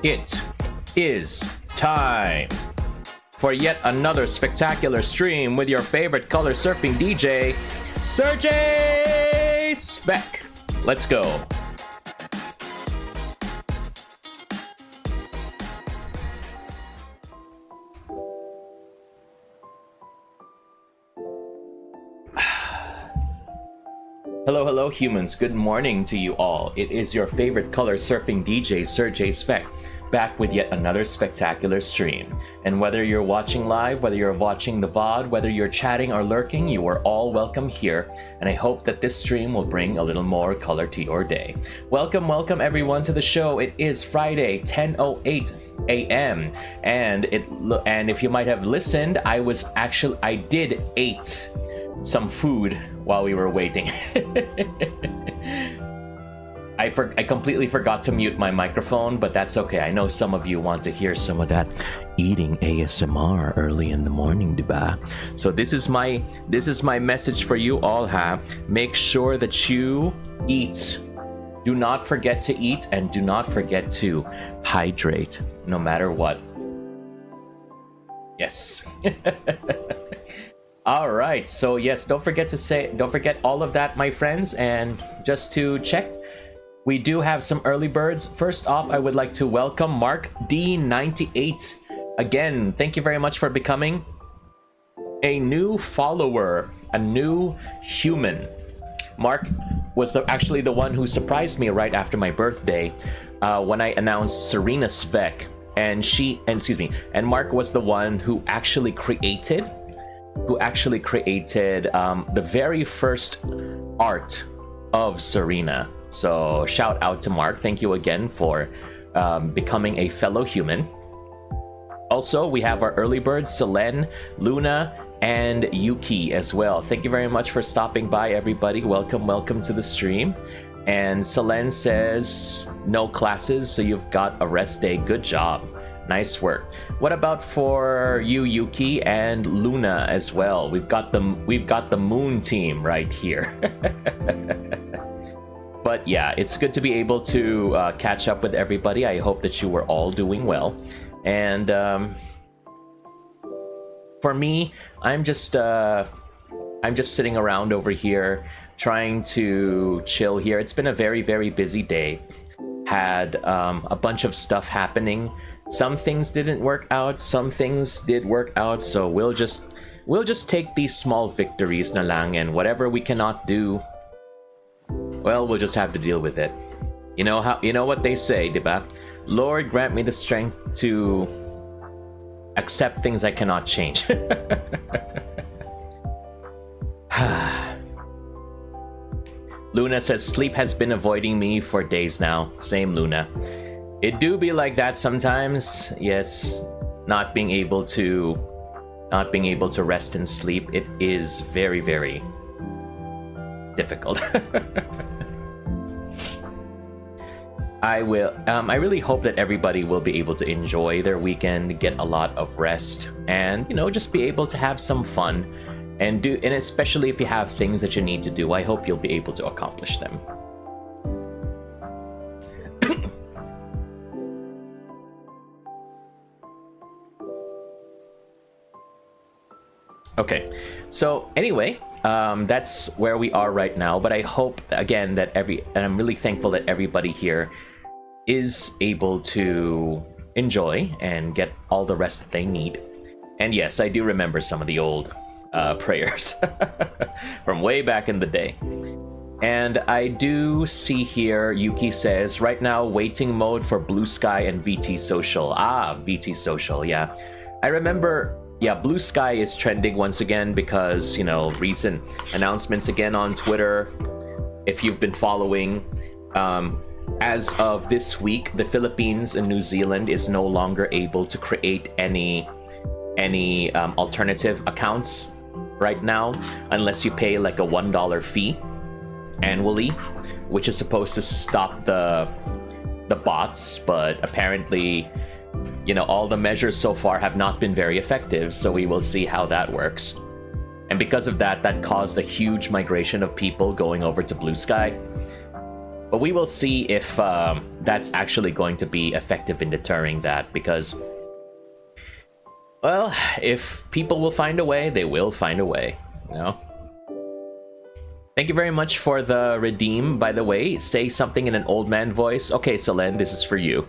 It is time for yet another spectacular stream with your favorite color surfing DJ, Serjay Svek. Let's go. Hello humans, good morning to you all. It is your favorite color surfing DJ, Serjay Svek, back with yet another spectacular stream. And whether you're watching live, whether you're watching the VOD, whether you're chatting or lurking, you are all welcome here. And I hope that this stream will bring a little more color to your day. Welcome everyone to the show. It is Friday, 10:08 a.m. And if you might have listened, I did eat some food while we were waiting. I completely forgot to mute my microphone, but that's okay. I know some of you want to hear some of that eating ASMR early in the morning, diba? So this is my message for you all, ha. Make sure that you eat. Do not forget to eat, and do not forget to hydrate, no matter what. Yes. All right, so yes, don't forget all of that, my friends. And just to check, we do have some early birds. First off, I would like to welcome Mark D98. Again, thank you very much for becoming a new follower, a new human. Mark was actually the one who surprised me right after my birthday when I announced Serena Svek, and Mark was the one who actually created the very first art of Serena. So shout out to Mark. Thank you again for becoming a fellow human. Also, we have our early birds, Selene, Luna, and Yuki as well. Thank you very much for stopping by, everybody. Welcome to the stream. And Selene says no classes, so you've got a rest day. Good job. Nice work. What about for you, Yuki, and Luna as well? We've got the moon team right here. But yeah, it's good to be able to catch up with everybody. I hope that you were all doing well. And for me, I'm just sitting around over here trying to chill here. It's been a very, very busy day. Had a bunch of stuff happening. Some things didn't work out, some things did work out, so we'll just take these small victories na lang, and whatever we cannot do, well, we'll just have to deal with it. You know what they say, diba? Lord, grant me the strength to accept things I cannot change. Luna says sleep has been avoiding me for days now. Same, Luna. It do be like that sometimes. Yes, not being able to rest and sleep, it is very, very difficult. I really hope that everybody will be able to enjoy their weekend, get a lot of rest, and just be able to have some fun and especially if you have things that you need to do, I hope you'll be able to accomplish them. Okay, so anyway, that's where we are right now, but I hope again that and I'm really thankful that everybody here is able to enjoy and get all the rest that they need. And yes, I do remember some of the old prayers from way back in the day. And I do see here, Yuki says, right now waiting mode for Blue Sky and VT Social. VT Social, yeah. I remember, yeah, Blue Sky is trending once again because, recent announcements again on Twitter. If you've been following, as of this week, the Philippines and New Zealand is no longer able to create any alternative accounts right now, unless you pay like a $1 fee annually, which is supposed to stop the bots, but apparently all the measures so far have not been very effective, so we will see how that works. And because of that caused a huge migration of people going over to Blue Sky. But we will see if that's actually going to be effective in deterring that, because, well, if people will find a way, they will find a way, you know? Thank you very much for the redeem, by the way. Say something in an old man voice. Okay, Selen, this is for you.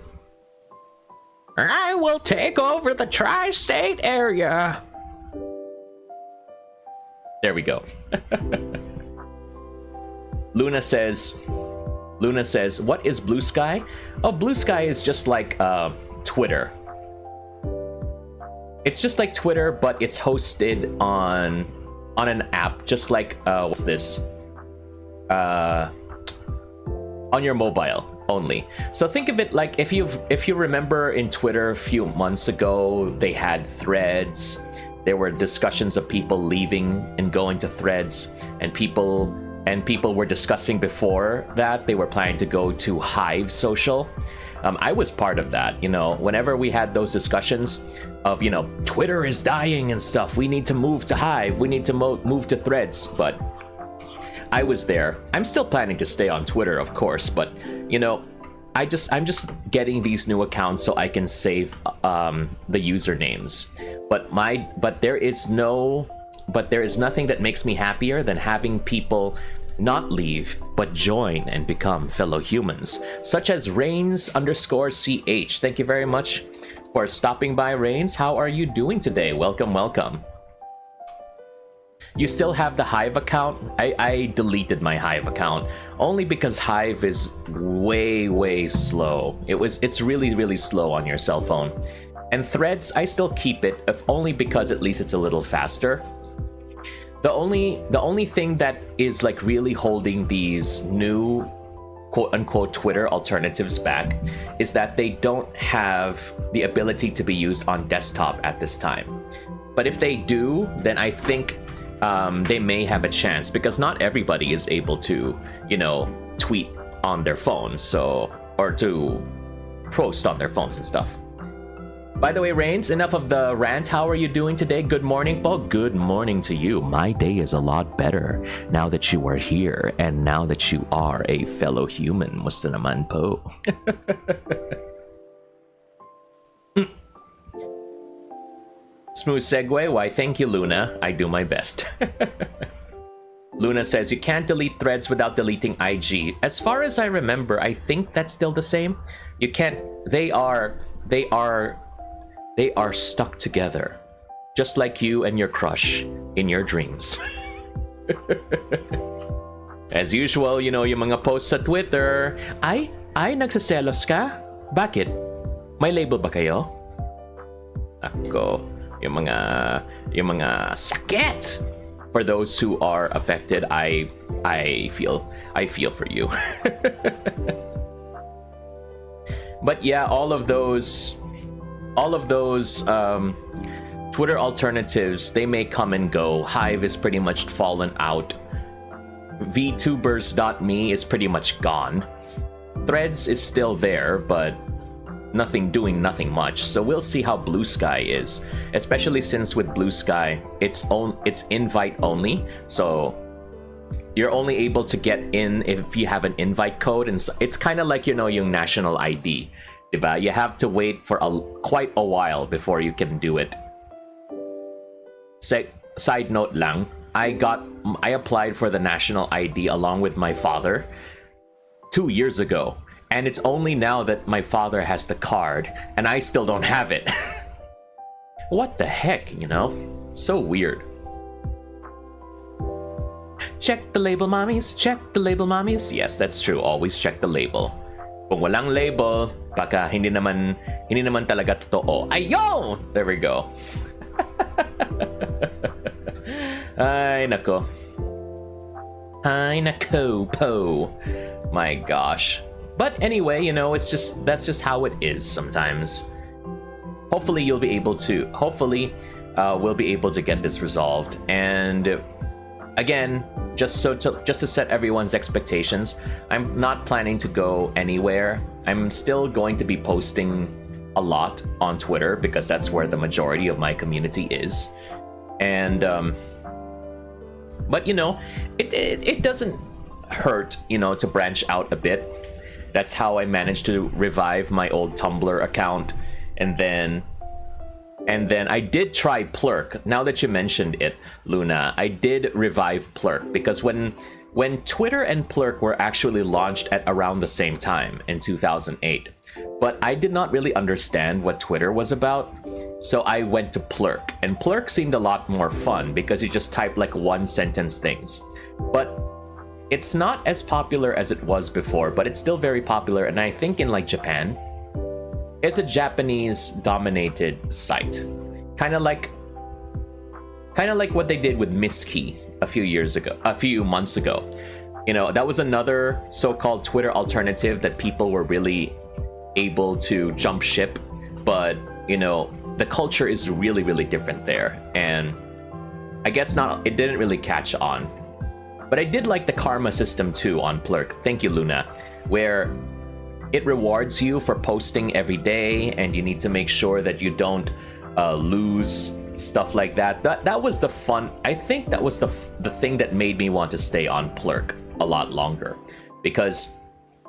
I will take over the tri-state area. There we go. Luna says, what is Blue Sky? Oh, Blue Sky is just like Twitter. It's just like Twitter, but it's hosted on an app, just like what's this? On your mobile only. So think of it like if you remember in Twitter a few months ago, they had threads. There were discussions of people leaving and going to threads, and people were discussing before that they were planning to go to Hive Social. I was part of that, you know, whenever we had those discussions of, you know, Twitter is dying and stuff, we need to move to Hive, we need to move to threads. But I was there. I'm still planning to stay on Twitter, of course, but, you know, I'm just getting these new accounts so I can save the usernames. But there is nothing that makes me happier than having people not leave, but join and become fellow humans, such as Reigns_CH. Thank you very much for stopping by, Reigns. How are you doing today? Welcome, welcome. You still have the Hive account? I deleted my Hive account only because Hive is way slow. It's really slow on your cell phone. And Threads, I still keep it, if only because at least it's a little faster. The only thing that is like really holding these new quote-unquote Twitter alternatives back is that they don't have the ability to be used on desktop at this time. But if they do, then I think they may have a chance, because not everybody is able to, you know, tweet on their phones, so, or to post on their phones and stuff. By the way, Reigns, enough of the rant. How are you doing today? Good morning, po. Good morning to you. My day is a lot better now that you are here and now that you are a fellow human. Musta naman, po? Smooth segue. Why, thank you, Luna. I do my best. Luna says, you can't delete threads without deleting IG. As far as I remember, I think that's still the same. You can't... They are stuck together, just like you and your crush in your dreams. As usual, you know, yung mga posts sa Twitter, ay, nagsaselos ka? Bakit? May label ba kayo? Ako, yung mga sakit. For those who are affected, I feel for you. But yeah, all of those Twitter alternatives, they may come and go. Hive is pretty much fallen out. VTubers.me is pretty much gone. Threads is still there, but doing nothing much. So we'll see how Blue Sky is, especially since with Blue Sky, it's invite only. So you're only able to get in if you have an invite code, and so it's kind of like, you know, yung national ID. Diba? You have to wait for quite a while before you can do it. Side note lang, I applied for the national ID along with my father 2 years ago, and it's only now that my father has the card and I still don't have it. What the heck, you know? So weird. Check the label, mommies. Check the label, mommies. Yes, that's true. Always check the label. Kung walang label, baka hindi naman talaga totoo. Ayun! There we go. Ay, nako. Ay, nako, po. My gosh. But anyway, you know, that's just how it is sometimes. Hopefully we'll be able to get this resolved. And again, just to set everyone's expectations, I'm not planning to go anywhere. I'm still going to be posting a lot on Twitter because that's where the majority of my community is. And but you know, it doesn't. hurt, you know, to branch out a bit. That's how I managed to revive my old Tumblr account. And then I did try Plurk. Now that you mentioned it, Luna, I did revive Plurk because when Twitter and Plurk were actually launched at around the same time in 2008, but I did not really understand what Twitter was about, so I went to Plurk, and Plurk seemed a lot more fun because you just type like one sentence things. But it's not as popular as it was before, but it's still very popular, and I think in like Japan, it's a Japanese dominated site, kind of like what they did with Miski a few months ago. You know, that was another so-called Twitter alternative that people were really able to jump ship, but you know, the culture is really, really different there, and I guess it didn't really catch on. But I did like the karma system too on Plurk. Thank you, Luna, where it rewards you for posting every day, and you need to make sure that you don't lose stuff like that. That was the fun. I think that was the thing that made me want to stay on Plurk a lot longer, because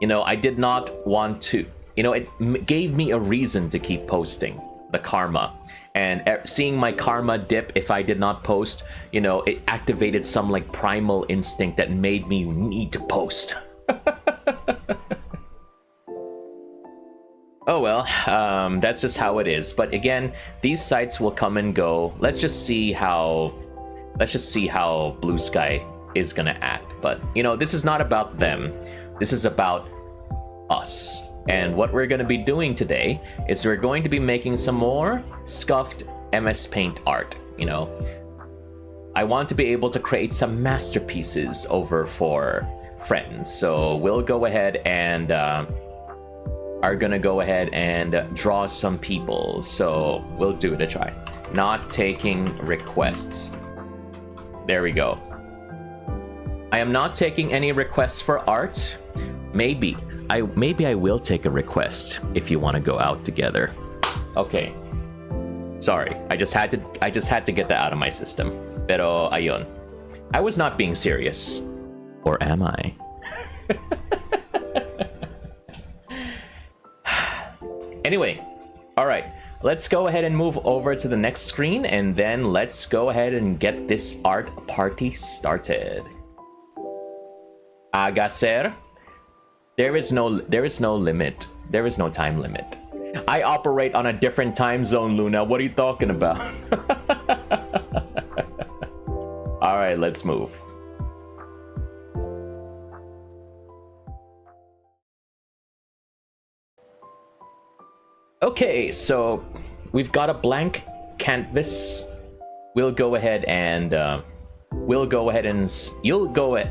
you know, I did not want to, you know, it gave me a reason to keep posting the karma, and seeing my karma dip if I did not post, you know, it activated some like primal instinct that made me need to post. Oh well, that's just how it is. But again, these sites will come and go. Let's just see how Blue Sky is gonna act. But you know, this is not about them. This is about us. And what we're gonna be doing today is we're going to be making some more scuffed MS Paint art. You know, I want to be able to create some masterpieces over for friends. So we'll go ahead and are gonna go ahead and draw some people. So we'll do it a try. Not taking requests. There we go. I am not taking any requests for art. Maybe I will take a request if you want to go out together. Okay. Sorry, I just had to get that out of my system. Pero ayun. I was not being serious. Or am I? Anyway, all right, let's go ahead and move over to the next screen, and then let's go ahead and get this art party started. Agacer, there is no limit. There is no time limit. I operate on a different time zone, Luna. What are you talking about? All right, let's move. Okay, so we've got a blank canvas. We'll go ahead and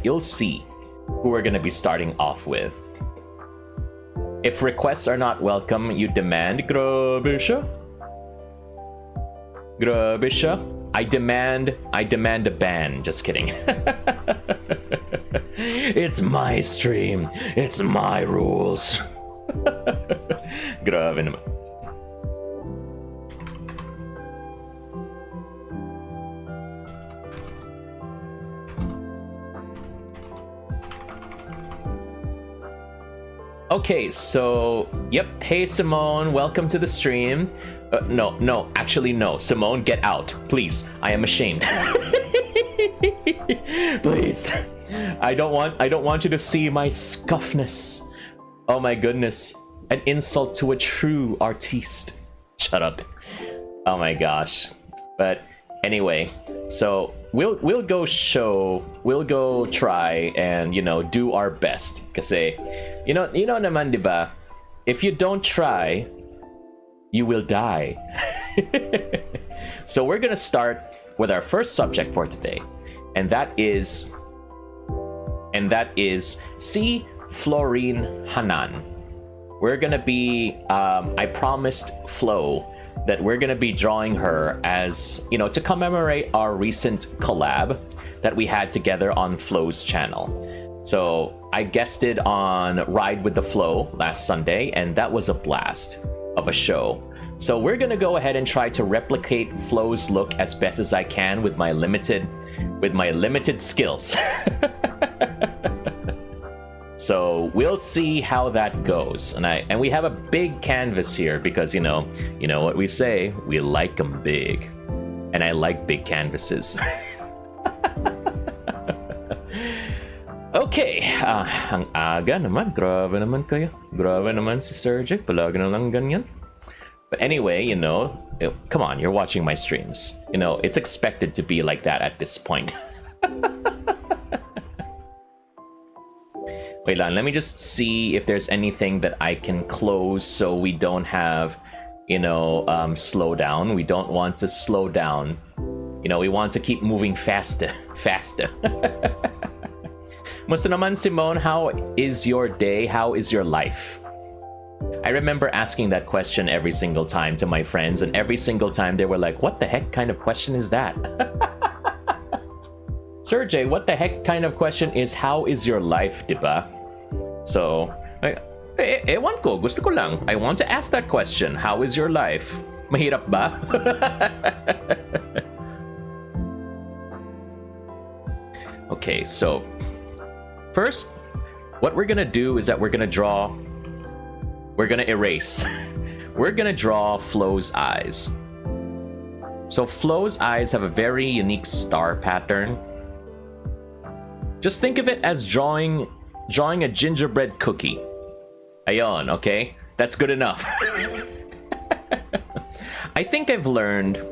you'll see who we're gonna be starting off with. If requests are not welcome, you demand Grabisha. I demand a ban. Just kidding. It's my stream. It's my rules. Grabe naman. Okay, so, yep. Hey, Simone, welcome to the stream. No, actually, no. Simone, get out, please. I am ashamed. Please. I don't want you to see my scuffness. Oh my goodness. An insult to a true artiste. Shut up. Oh my gosh. But anyway, so we'll go try and, you know, do our best. Kasi, you know naman, diba? If you don't try, you will die. So we're gonna start with our first subject for today, and that is see Florine Hanan. We're gonna be I promised Flo that we're gonna be drawing her as, you know, to commemorate our recent collab that we had together on Flo's channel. So I guested on Ride with the Flo last Sunday, and that was a blast of a show. So we're gonna go ahead and try to replicate Flo's look as best as I can with my limited skills. So we'll see how that goes. And we have a big canvas here because you know what we say, we like them big. And I like big canvases. Okay, ang aga naman. Grabe naman kayo. Grabe naman si Serjay. Palagi na lang ganyan. But anyway, come on, you're watching my streams. It's expected to be like that at this point. Wait, let me just see if there's anything that I can close so we don't have, slow down. We don't want to slow down. We want to keep moving faster. Musta naman, Simone? How is your day? How is your life? I remember asking that question every single time to my friends, and every single time they were like, what the heck kind of question is that? Serjay, what the heck kind of question is how is your life, diba? So, ewan ko, gusto ko lang. I want to ask that question. How is your life? Mahirap ba? Okay, so first, what we're gonna do is that we're gonna erase. We're gonna draw Flo's eyes. So Flo's eyes have a very unique star pattern. Just think of it as drawing a gingerbread cookie. Ayon, okay? That's good enough. I think I've learned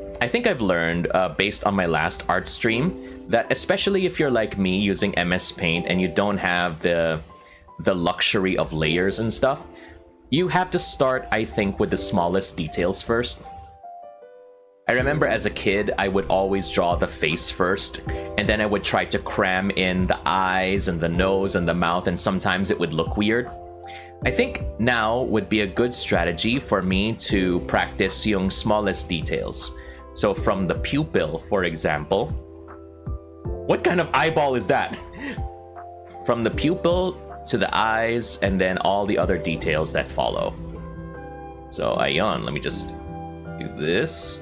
based on my last art stream that especially if you're like me using MS Paint and you don't have the luxury of layers and stuff, you have to start, I think, with the smallest details first. I remember as a kid, I would always draw the face first, and then I would try to cram in the eyes and the nose and the mouth, and sometimes it would look weird. I think now would be a good strategy for me to practice yung smallest details. So from the pupil, for example, what kind of eyeball is that? From the pupil to the eyes, and then all the other details that follow. So ayon, let me just do this.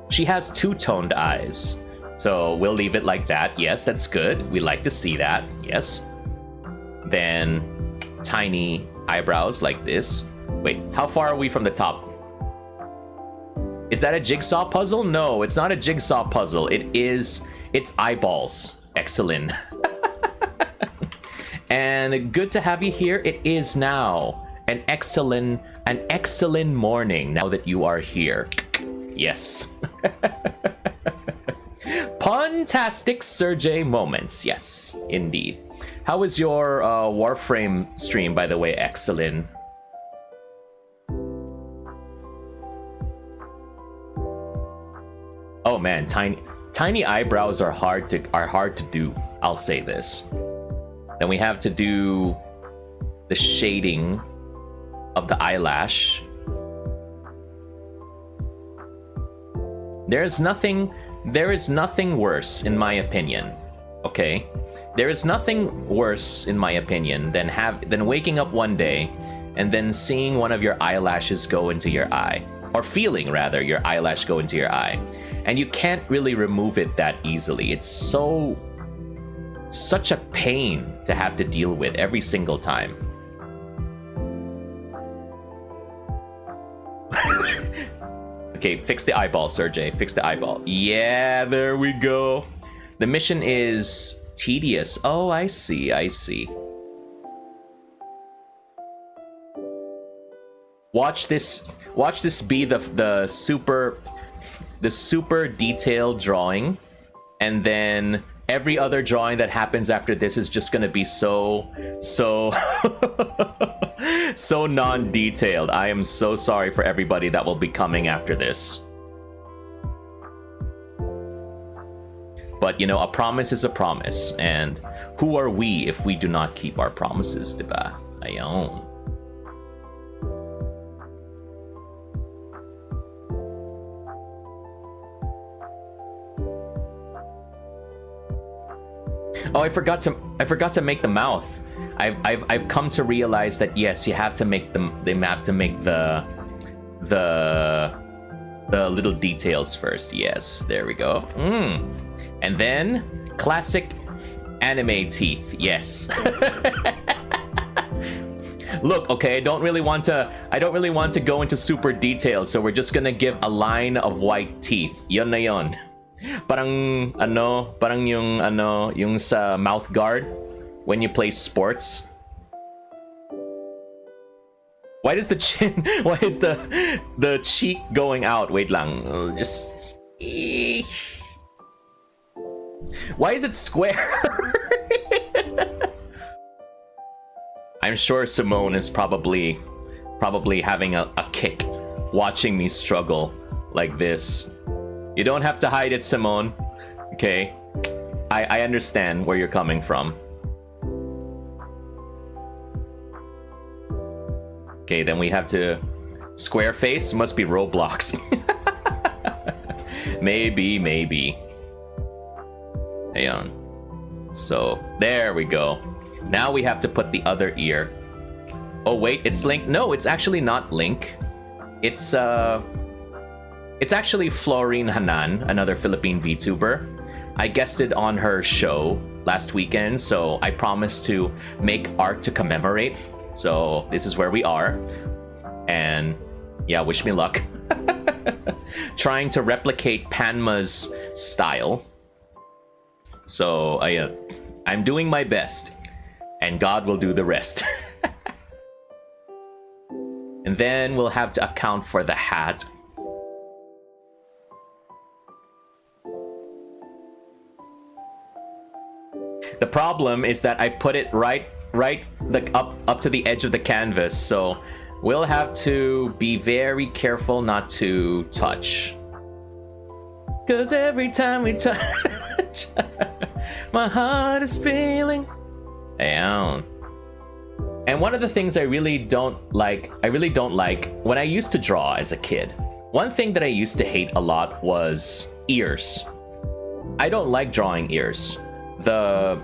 She has two-toned eyes, so we'll leave it like that. Yes, that's good. We like to see that. Yes. Then tiny eyebrows like this. Wait, how far are we from the top? Is that a jigsaw puzzle? No, it's not a jigsaw puzzle. It's eyeballs. Excellent. And good to have you here. It is now an excellent morning now that you are here. Yes. Puntastic Serjay moments. Yes, indeed. How was your Warframe stream, by the way? Excellent. Oh man, tiny eyebrows are hard to do. I'll say this. Then we have to do the shading of the eyelash. There is nothing worse, in my opinion. Okay, there is nothing worse, in my opinion, than waking up one day and then seeing one of your eyelashes go into your eye, or feeling rather your eyelash go into your eye, and you can't really remove it that easily. It's such a pain to have to deal with every single time. Okay, fix the eyeball, Serjay. Fix the eyeball. Yeah, there we go. The mission is tedious. Oh, I see. Watch this be the super detailed drawing, and then every other drawing that happens after this is just gonna be so non-detailed. I am so sorry for everybody that will be coming after this. But a promise is a promise, and who are we if we do not keep our promises, diba? Ayon. Oh, I forgot to make the mouth. I've come to realize that yes, you have to make the little details first. Yes, there we go. And then classic Anime teeth, yes. Look, okay, I don't really want to go into super details, so we're just gonna give a line of white teeth. Yon na yon. Parang yung sa mouth guard when you play sports. Why does the chin, why is the cheek going out? Wait lang, just... Why is it square? I'm sure Simone is probably having a kick watching me struggle like this. You don't have to hide it, Simone. Okay, I understand where you're coming from. Okay, then we have to... Square face? Must be Roblox. Maybe. Ayan. So, there we go. Now we have to put the other ear. Oh wait, it's Link. No, it's actually not Link. It's actually Florine Hanan, another Philippine VTuber. I guested on her show last weekend, so I promised to make art to commemorate. So this is where we are, and yeah, wish me luck. Trying to replicate Panma's style. So I'm doing my best, and God will do the rest. And then we'll have to account for the hat. The problem is that I put it right up to the edge of the canvas, so we'll have to be very careful not to touch. 'Cause every time we touch, my heart is feeling down. And one of the things I really don't like when I used to draw as a kid, one thing that I used to hate a lot was ears. I don't like drawing ears. The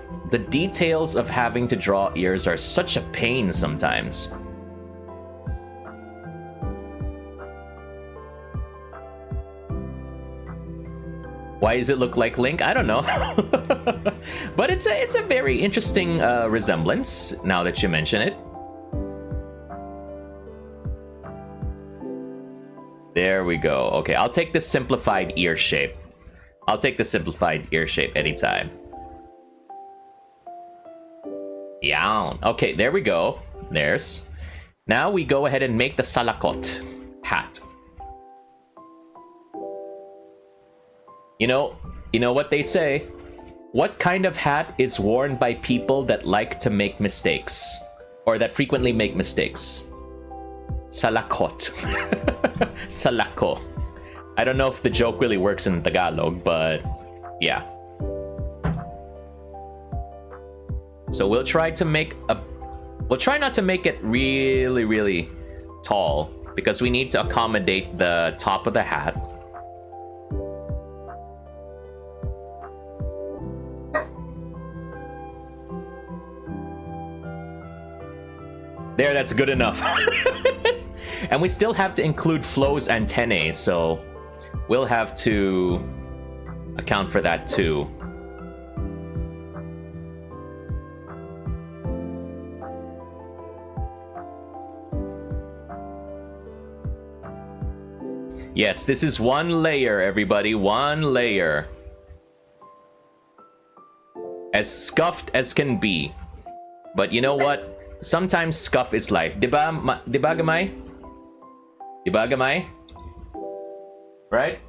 details of having to draw ears are such a pain sometimes. Why does it look like Link? I don't know. But it's a very interesting resemblance now that you mention it. There we go. Okay, I'll take the simplified ear shape. I'll take the simplified ear shape anytime. Yeah. Okay, there we go. There's. Now we go ahead and make the salakot hat. You know what they say? What kind of hat is worn by people that like to make mistakes? Or that frequently make mistakes? Salakot. Salako. I don't know if the joke really works in Tagalog, but yeah. So we'll try not to make it really, really tall, because we need to accommodate the top of the hat. There, that's good enough. And we still have to include Flo's antennae, so we'll have to account for that too. Yes, this is one layer, everybody. One layer. As scuffed as can be. But you know what? Sometimes scuff is life. Diba, diba gamay? Diba gamay? Right?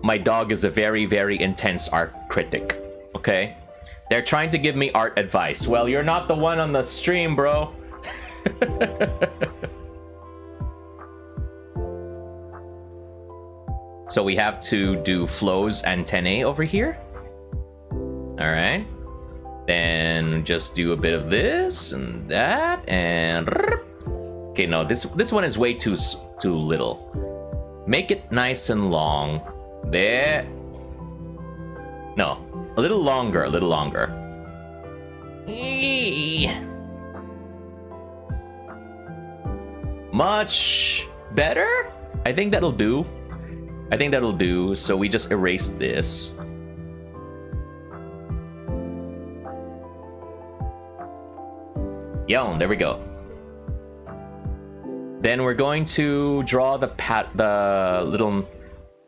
My dog is a very, very intense art critic. Okay? They're trying to give me art advice. Well, you're not the one on the stream, bro. So we have to do Flo's antennae over here. All right. Then just do a bit of this and that, and okay, no, this one is way too little. Make it nice and long. There. No, a little longer, a little longer. Much better? I think that'll do. So we just erase this. Yum, there we go. Then we're going to draw the little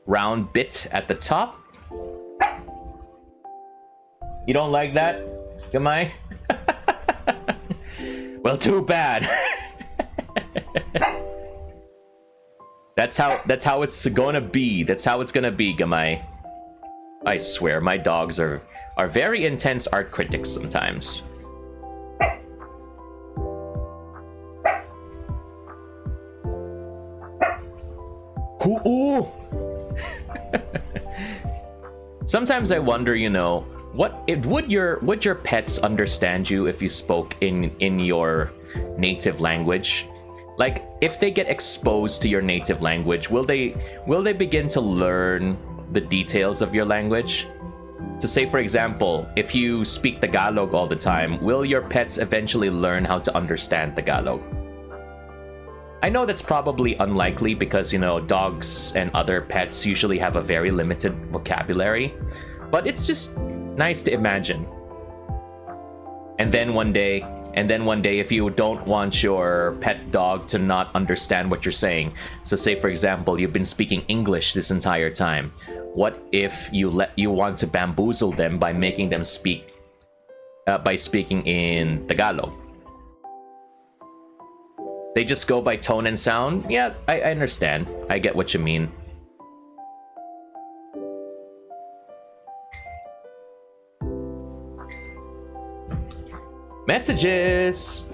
round bit at the top. You don't like that, Gamai? Well, too bad. That's how it's gonna be. That's how it's gonna be, Gamai. I swear, my dogs are very intense art critics sometimes. Ooh. Sometimes I wonder, you know, would your pets understand you if you spoke in your native language? Like, if they get exposed to your native language, will they begin to learn the details of your language? So say, for example, if you speak Tagalog all the time, will your pets eventually learn how to understand Tagalog? I know that's probably unlikely because, you know, dogs and other pets usually have a very limited vocabulary, but it's just nice to imagine. And then one day, if you don't want your pet dog to not understand what you're saying, so say, for example, you've been speaking English this entire time, what if you want to bamboozle them by making them speak, by speaking in Tagalog? They just go by tone and sound? Yeah, I understand. I get what you mean. Messages!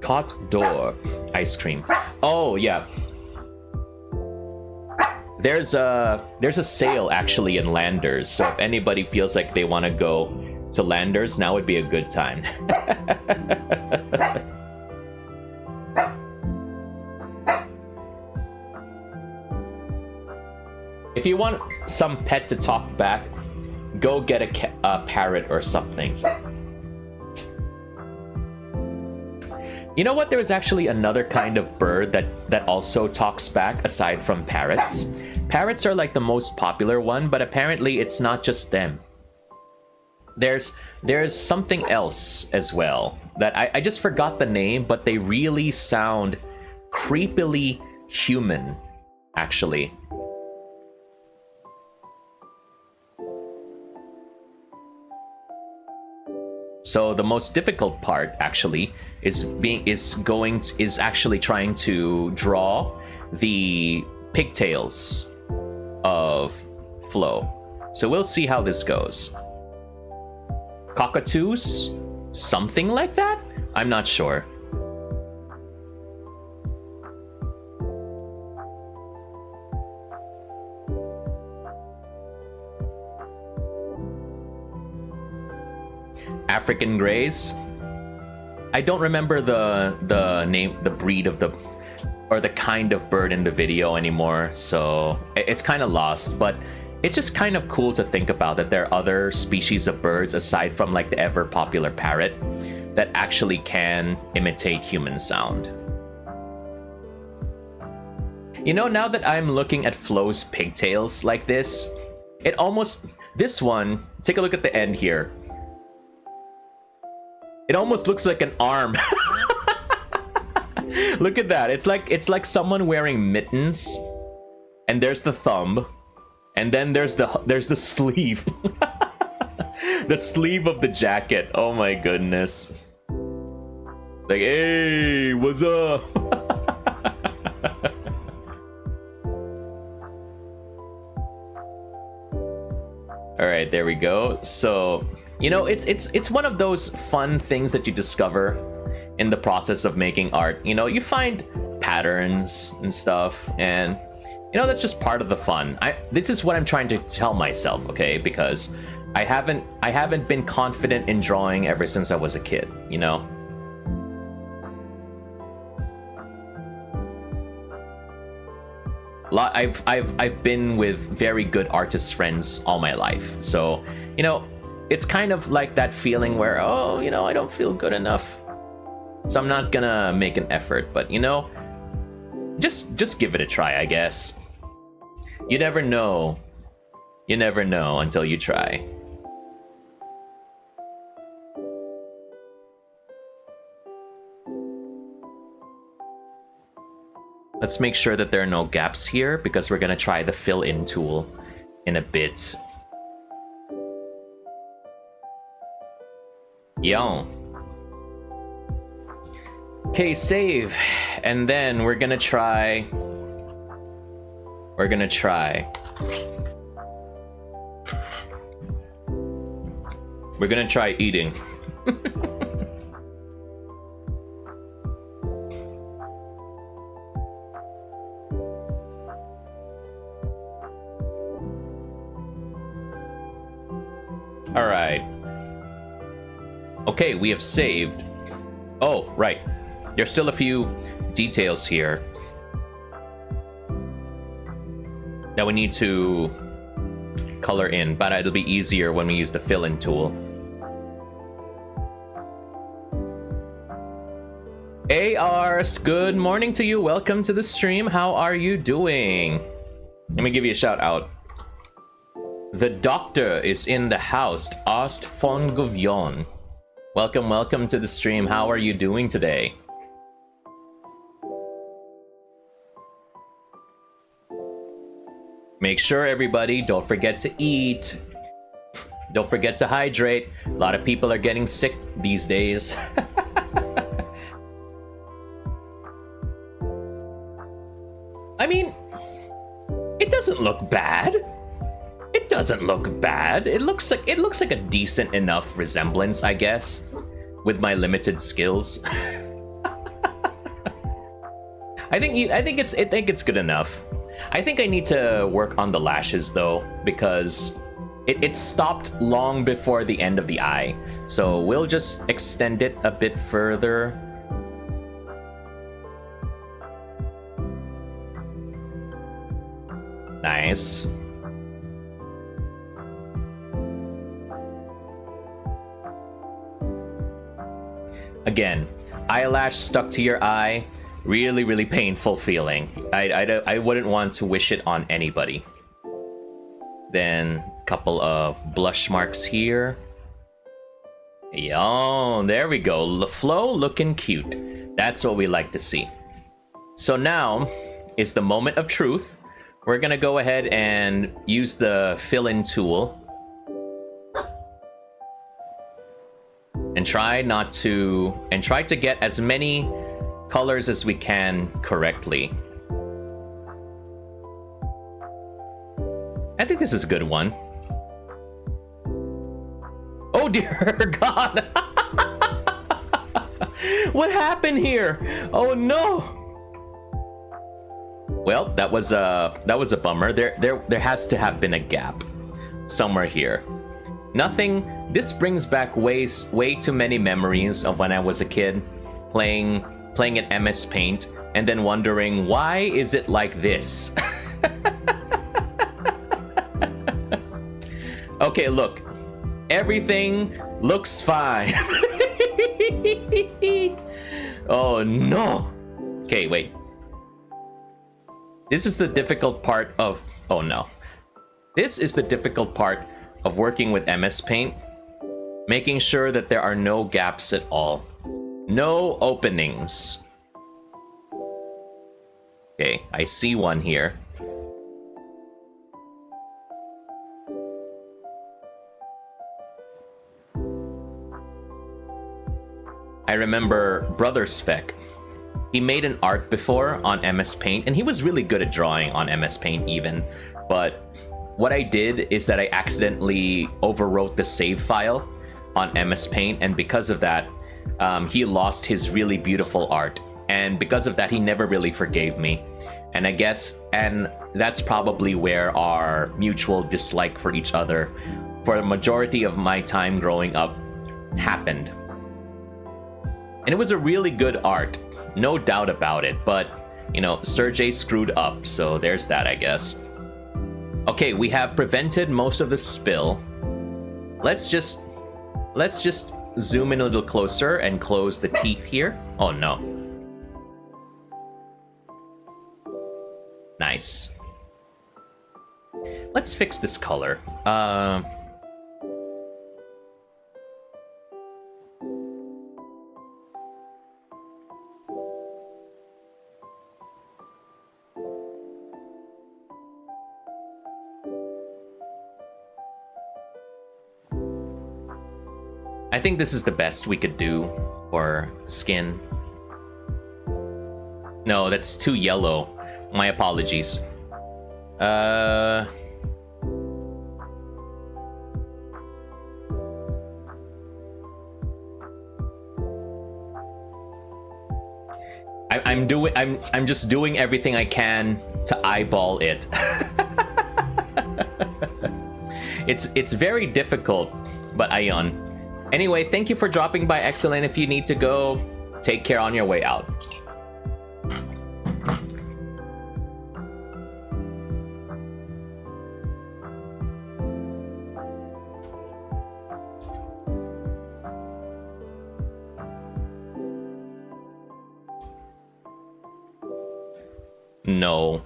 Cot door. Ice cream. Oh, yeah. There's a sale actually in Landers, so if anybody feels like they want to go to Landers, now would be a good time. If you want some pet to talk back, go get a parrot or something. You know what? There is actually another kind of bird that also talks back aside from parrots. Parrots are like the most popular one, but apparently it's not just them. There's something else as well that I just forgot the name, but they really sound creepily human, actually. So the most difficult part actually is actually trying to draw the pigtails of Flo. So we'll see how this goes. Cockatoos? Something like that? I'm not sure. African Greys. I don't remember the name, the breed of the, or the kind of bird in the video anymore, so it's kind of lost, but it's just kind of cool to think about that there are other species of birds aside from like the ever popular parrot that actually can imitate human sound. You know, now that I'm looking at Flo's pigtails like this, this one, take a look at the end here. It almost looks like an arm. Look at that. It's like someone wearing mittens, and there's the thumb, and then there's the sleeve. The sleeve of the jacket. Oh my goodness. Like, hey, what's up? All right, there we go. So, you know, it's one of those fun things that you discover in the process of making art. You know, you find patterns and stuff, and you know, that's just part of the fun. This is what I'm trying to tell myself, okay? Because I haven't been confident in drawing ever since I was a kid, you know? I've been with very good artist friends all my life, so you know, it's kind of like that feeling where, oh, you know, I don't feel good enough, so I'm not gonna make an effort. But you know, just give it a try, I guess. You never know. You never know until you try. Let's make sure that there are no gaps here because we're gonna try the fill-in tool in a bit. Yo. Okay, save. And then we're gonna try... We're gonna try eating. All right. Okay, we have saved. Oh, right. There's still a few details here that we need to color in, but it'll be easier when we use the fill-in tool. Arst, good morning to you. Welcome to the stream. How are you doing? Let me give you a shout out. The doctor is in the house. Arst von Guvjon. Welcome, welcome to the stream. How are you doing today? Make sure, everybody, don't forget to eat. Don't forget to hydrate. A lot of people are getting sick these days. I mean, it doesn't look bad. It doesn't look bad. It looks like a decent enough resemblance, I guess, with my limited skills. I think it's good enough. I think I need to work on the lashes though, because it stopped long before the end of the eye. So we'll just extend it a bit further. Nice. Again, eyelash stuck to your eye. Really, really painful feeling. I wouldn't want to wish it on anybody. Then a couple of blush marks here. Yo, there we go. LaFlo looking cute. That's what we like to see. So now is the moment of truth. We're gonna go ahead and use the fill-in tool. And try to get as many colors as we can correctly. I think this is a good one. Oh dear God! What happened here? Oh no! Well, that was a bummer. There has to have been a gap somewhere here. Nothing. This brings back way too many memories of when I was a kid, playing at MS Paint, and then wondering why is it like this. Okay, look, everything looks fine. Oh no. Okay, wait. This is the difficult part of... Oh no. This is the difficult part of working with MS Paint. Making sure that there are no gaps at all. No openings. Okay, I see one here. I remember Brother Svek. He made an art before on MS Paint, and he was really good at drawing on MS Paint even. But what I did is that I accidentally overwrote the save file on MS Paint, and because of that, he lost his really beautiful art. And because of that, he never really forgave me. And I guess, and that's probably where our mutual dislike for each other for the majority of my time growing up happened. And it was a really good art, no doubt about it, but, you know, Serjay screwed up, so there's that, I guess. Okay, we have prevented most of the spill. Let's just zoom in a little closer and close the teeth here. Oh no. Nice. let's fix this color. I think this is the best we could do for skin. No, that's too yellow. My apologies. I'm just doing everything I can to eyeball it. It's very difficult, but Ion. Anyway, thank you for dropping by. Excellent. If you need to go, take care on your way out. No,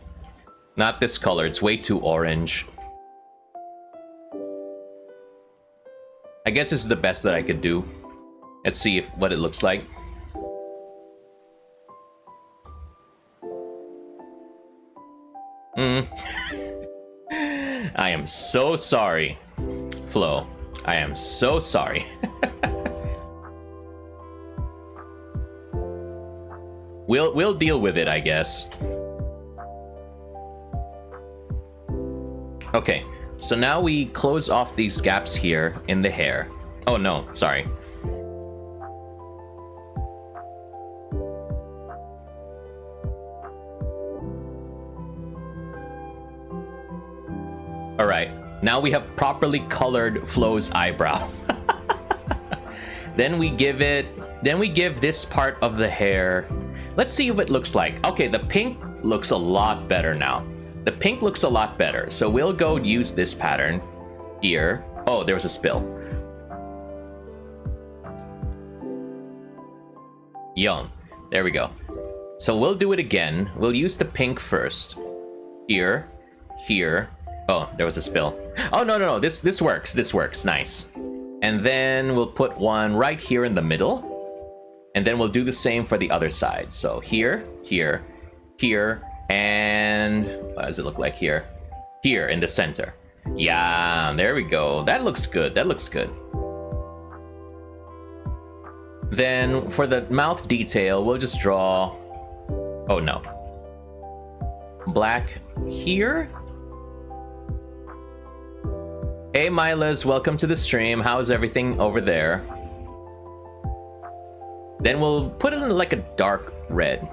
not this color. It's way too orange. I guess this is the best that I could do. Let's see what it looks like. I am so sorry, Flo. I am so sorry. We'll deal with it, I guess. Okay, so now we close off these gaps here in the hair. Oh no, sorry. Alright, now we have properly colored Flo's eyebrow. Then we give this part of the hair. Let's see what it looks like. Okay, the pink looks a lot better now. The pink looks a lot better, so we'll go use this pattern here. Oh, there was a spill. Yum. There we go. So we'll do it again. We'll use the pink first. Here. Here. Oh, there was a spill. Oh, no. This works. This works. Nice. And then we'll put one right here in the middle. And then we'll do the same for the other side. So here, here, here, and what does it look like here? Here in the center. Yeah, there we go. That looks good. That looks good. Then for the mouth detail, we'll just draw... Oh, no. Black here. Hey, Milas, welcome to the stream. How's everything over there? Then we'll put it in like a dark red.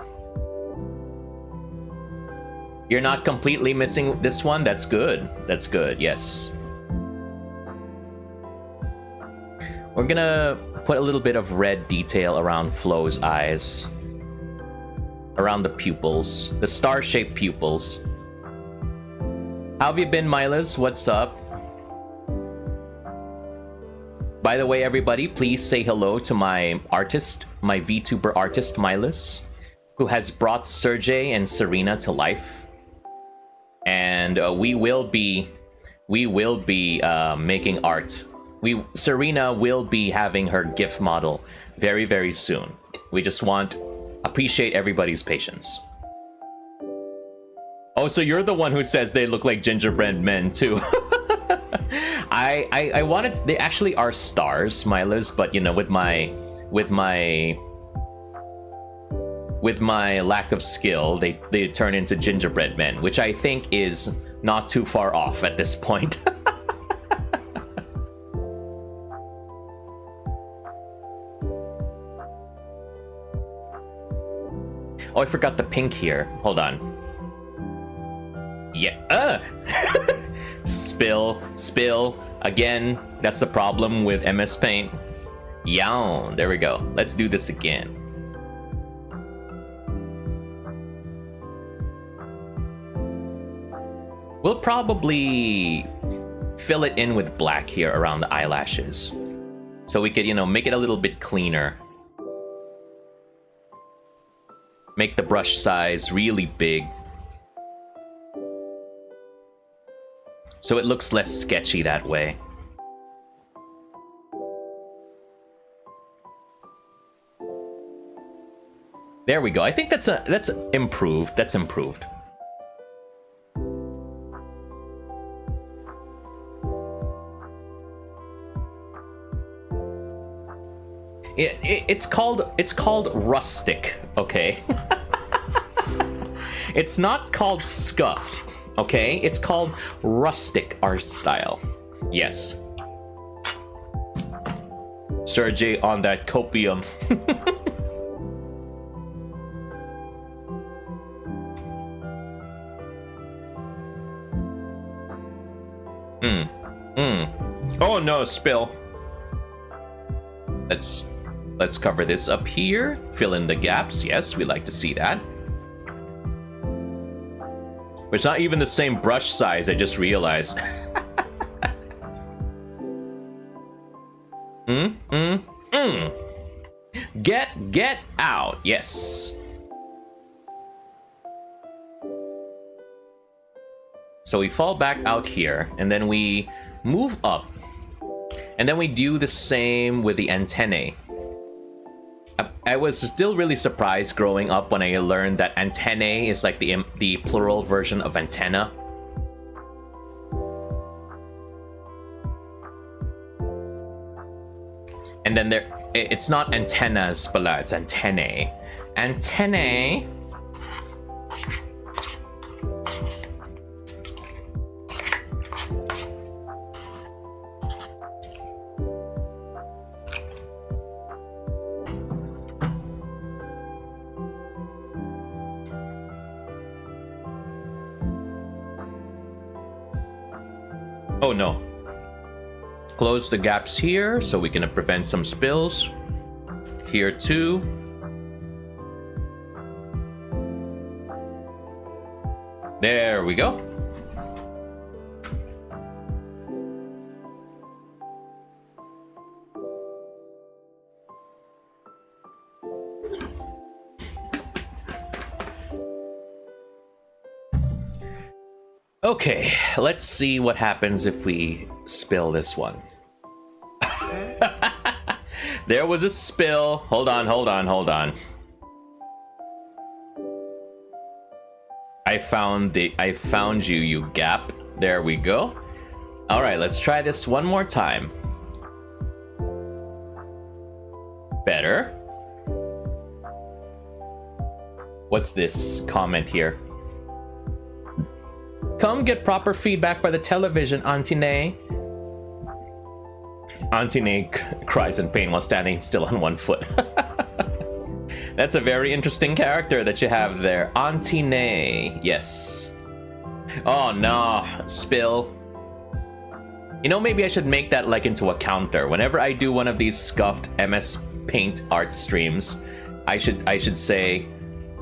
You're not completely missing this one? That's good. That's good, yes. We're gonna put a little bit of red detail around Flo's eyes. Around the pupils. The star-shaped pupils. How have you been, Milas? What's up? By the way, everybody, please say hello to my artist, my VTuber artist, Milas, who has brought Serjay and Serena to life. And we will be making art. Serena will be having her GIF model very, very soon. We just appreciate everybody's patience. Oh, so you're the one who says they look like gingerbread men too. I wanted they actually are stars, Milas, but you know, with my lack of skill, they turn into gingerbread men, which I think is not too far off at this point. Oh, I forgot the pink here. Hold on. Yeah. Spill. Again, that's the problem with MS Paint. Yeah, there we go. Let's do this again. We'll probably fill it in with black here around the eyelashes. So we could, you know, make it a little bit cleaner. Make the brush size really big. So it looks less sketchy that way. There we go. I think that's improved. That's improved. It's called rustic, okay? It's not called scuffed, okay? It's called rustic art style. Yes. Serjay on that copium. Oh no, spill. Let's cover this up here. Fill in the gaps. Yes, we like to see that. It's not even the same brush size, I just realized. Get out. Yes. So we fall back out here, and then we move up. And then we do the same with the antennae. I was still really surprised growing up when I learned that antennae is like the plural version of antenna. And then it's not antennas, but it's antennae. Antennae. Oh no. Close the gaps here so we can prevent some spills. Here too. There we go. Okay, let's see what happens if we spill this one. There was a spill. Hold on. I found you, you gap. There we go. All right, let's try this one more time. Better. What's this comment here? Come get proper feedback for the television, Auntie Nay. Auntie Nay cries in pain while standing still on one foot. That's a very interesting character that you have there. Auntie Nay. Yes. Oh no. Spill. You know, maybe I should make that like into a counter. Whenever I do one of these scuffed MS Paint art streams, I should say,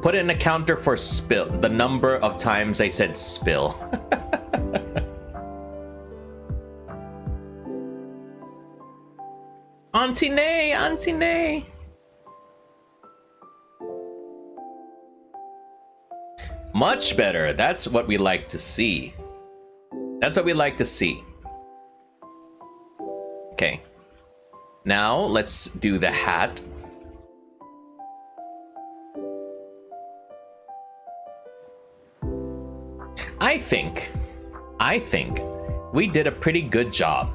put in a counter for spill. The number of times I said spill. Auntie Nay, Auntie Nay. Much better. That's what we like to see. That's what we like to see. Okay. Now let's do the hat. I think we did a pretty good job.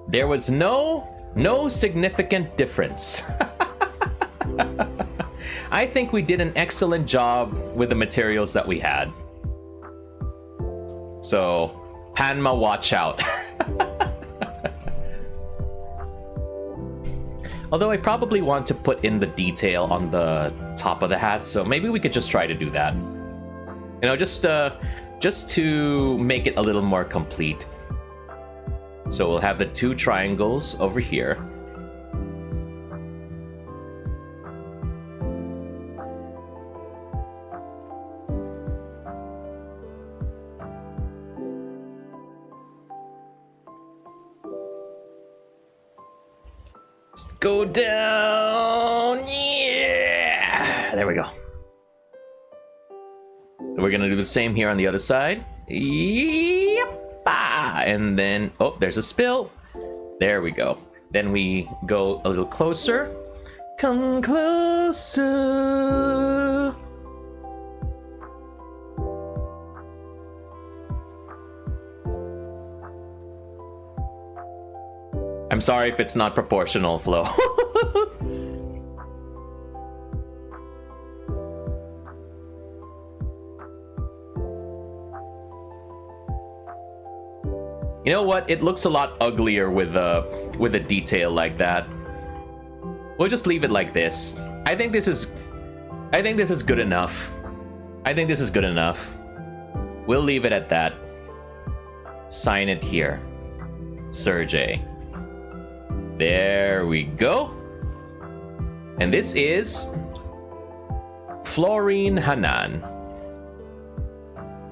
There was no significant difference. I think we did an excellent job with the materials that we had. So, Hanma, watch out. Although I probably want to put in the detail on the top of the hat, so maybe we could just try to do that. You know, just to make it a little more complete. So we'll have the two triangles over here. Just go down. Yeah! There we go. We're gonna do the same here on the other side. Yep. And then, oh, there's a spill. There we go. Then we go a little closer. Come closer. I'm sorry if it's not proportional, Flo. You know what? It looks a lot uglier with a detail like that. We'll just leave it like this. I think this is good enough. I think this is good enough. We'll leave it at that. Sign it here. Serjay. There we go. And this is Florine Hanan.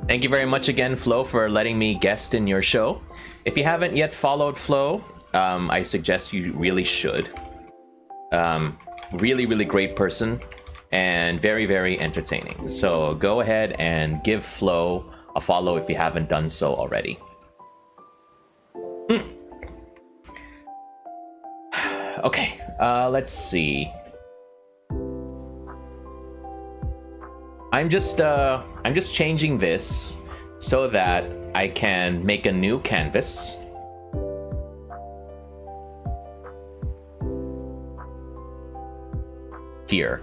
Thank you very much again, Flo, for letting me guest in your show. If you haven't yet followed Flo, I suggest you really should. Really, really great person and very, very entertaining. So go ahead and give Flo a follow if you haven't done so already. Okay, let's see. I'm just changing this so that I can make a new canvas. Here.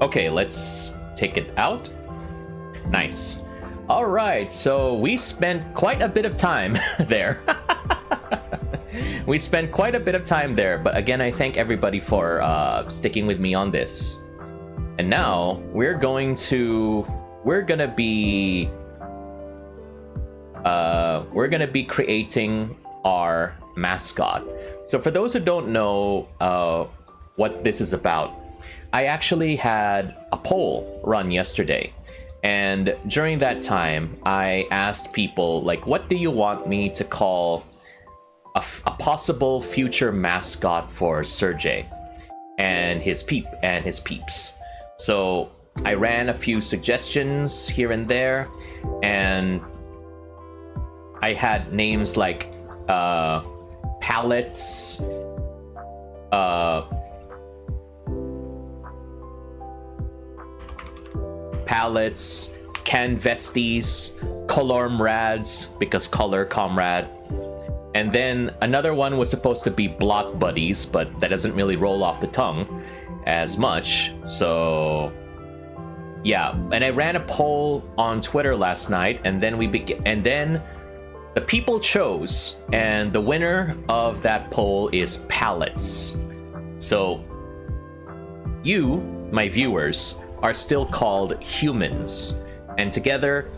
Okay, let's take it out. Nice. All right, so we spent quite a bit of time there. We spent quite a bit of time there, but again, I thank everybody for sticking with me on this. And now we're gonna be creating our mascot. So for those who don't know what this is about, I actually had a poll run yesterday. And during that time, I asked people, like, what do you want me to call a possible future mascot for Serjay and his peeps? So I ran a few suggestions here and there, and I had names like palettes, canvesties, colormrads, because color comrade. And then another one was supposed to be block buddies, but that doesn't really roll off the tongue as much. So yeah, and I ran a poll on Twitter last night, and then the people chose, and the winner of that poll is palettes. So you, my viewers, are still called humans, and together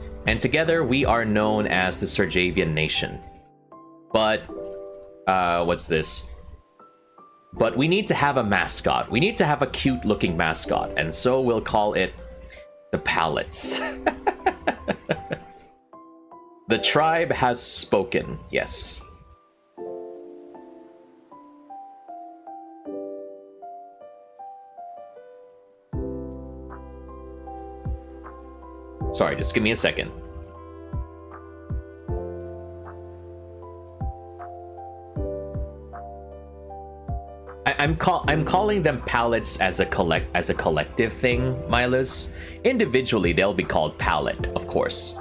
we are known as the Serjavian Nation. But what's this? But we need to have a mascot. We need to have a cute looking mascot, and so we'll call it the Palettes. The tribe has spoken. Yes. Sorry, just give me a second. I'm calling them palettes as a collective thing, Milas. Individually, they'll be called palette, of course.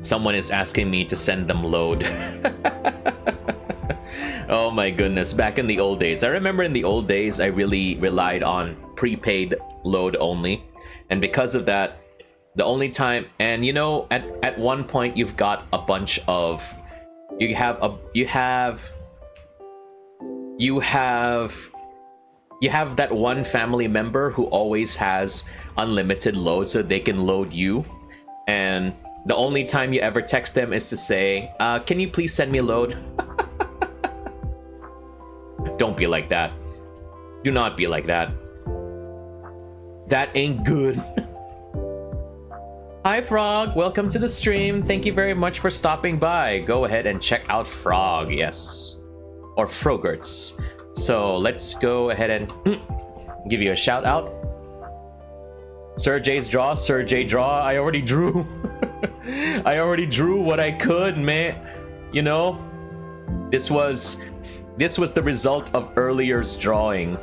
Someone is asking me to send them load. Oh my goodness, back in the old days. I remember in the old days, I really relied on prepaid load only. And because of that, the only time, and you know, at one point you've got a bunch of, you have You have that one family member who always has unlimited load so they can load you, and the only time you ever text them is to say, can you please send me a load? Don't be like that. Do not be like that. That ain't good. Hi Frog, welcome to the stream. Thank you very much for stopping by. Go ahead and check out Frog, yes. Or Frogerts. So let's go ahead and give you a shout out. Serjay's draw, Serjay draw. I already drew. I already drew what I could, man. You know, this was the result of earlier's drawing.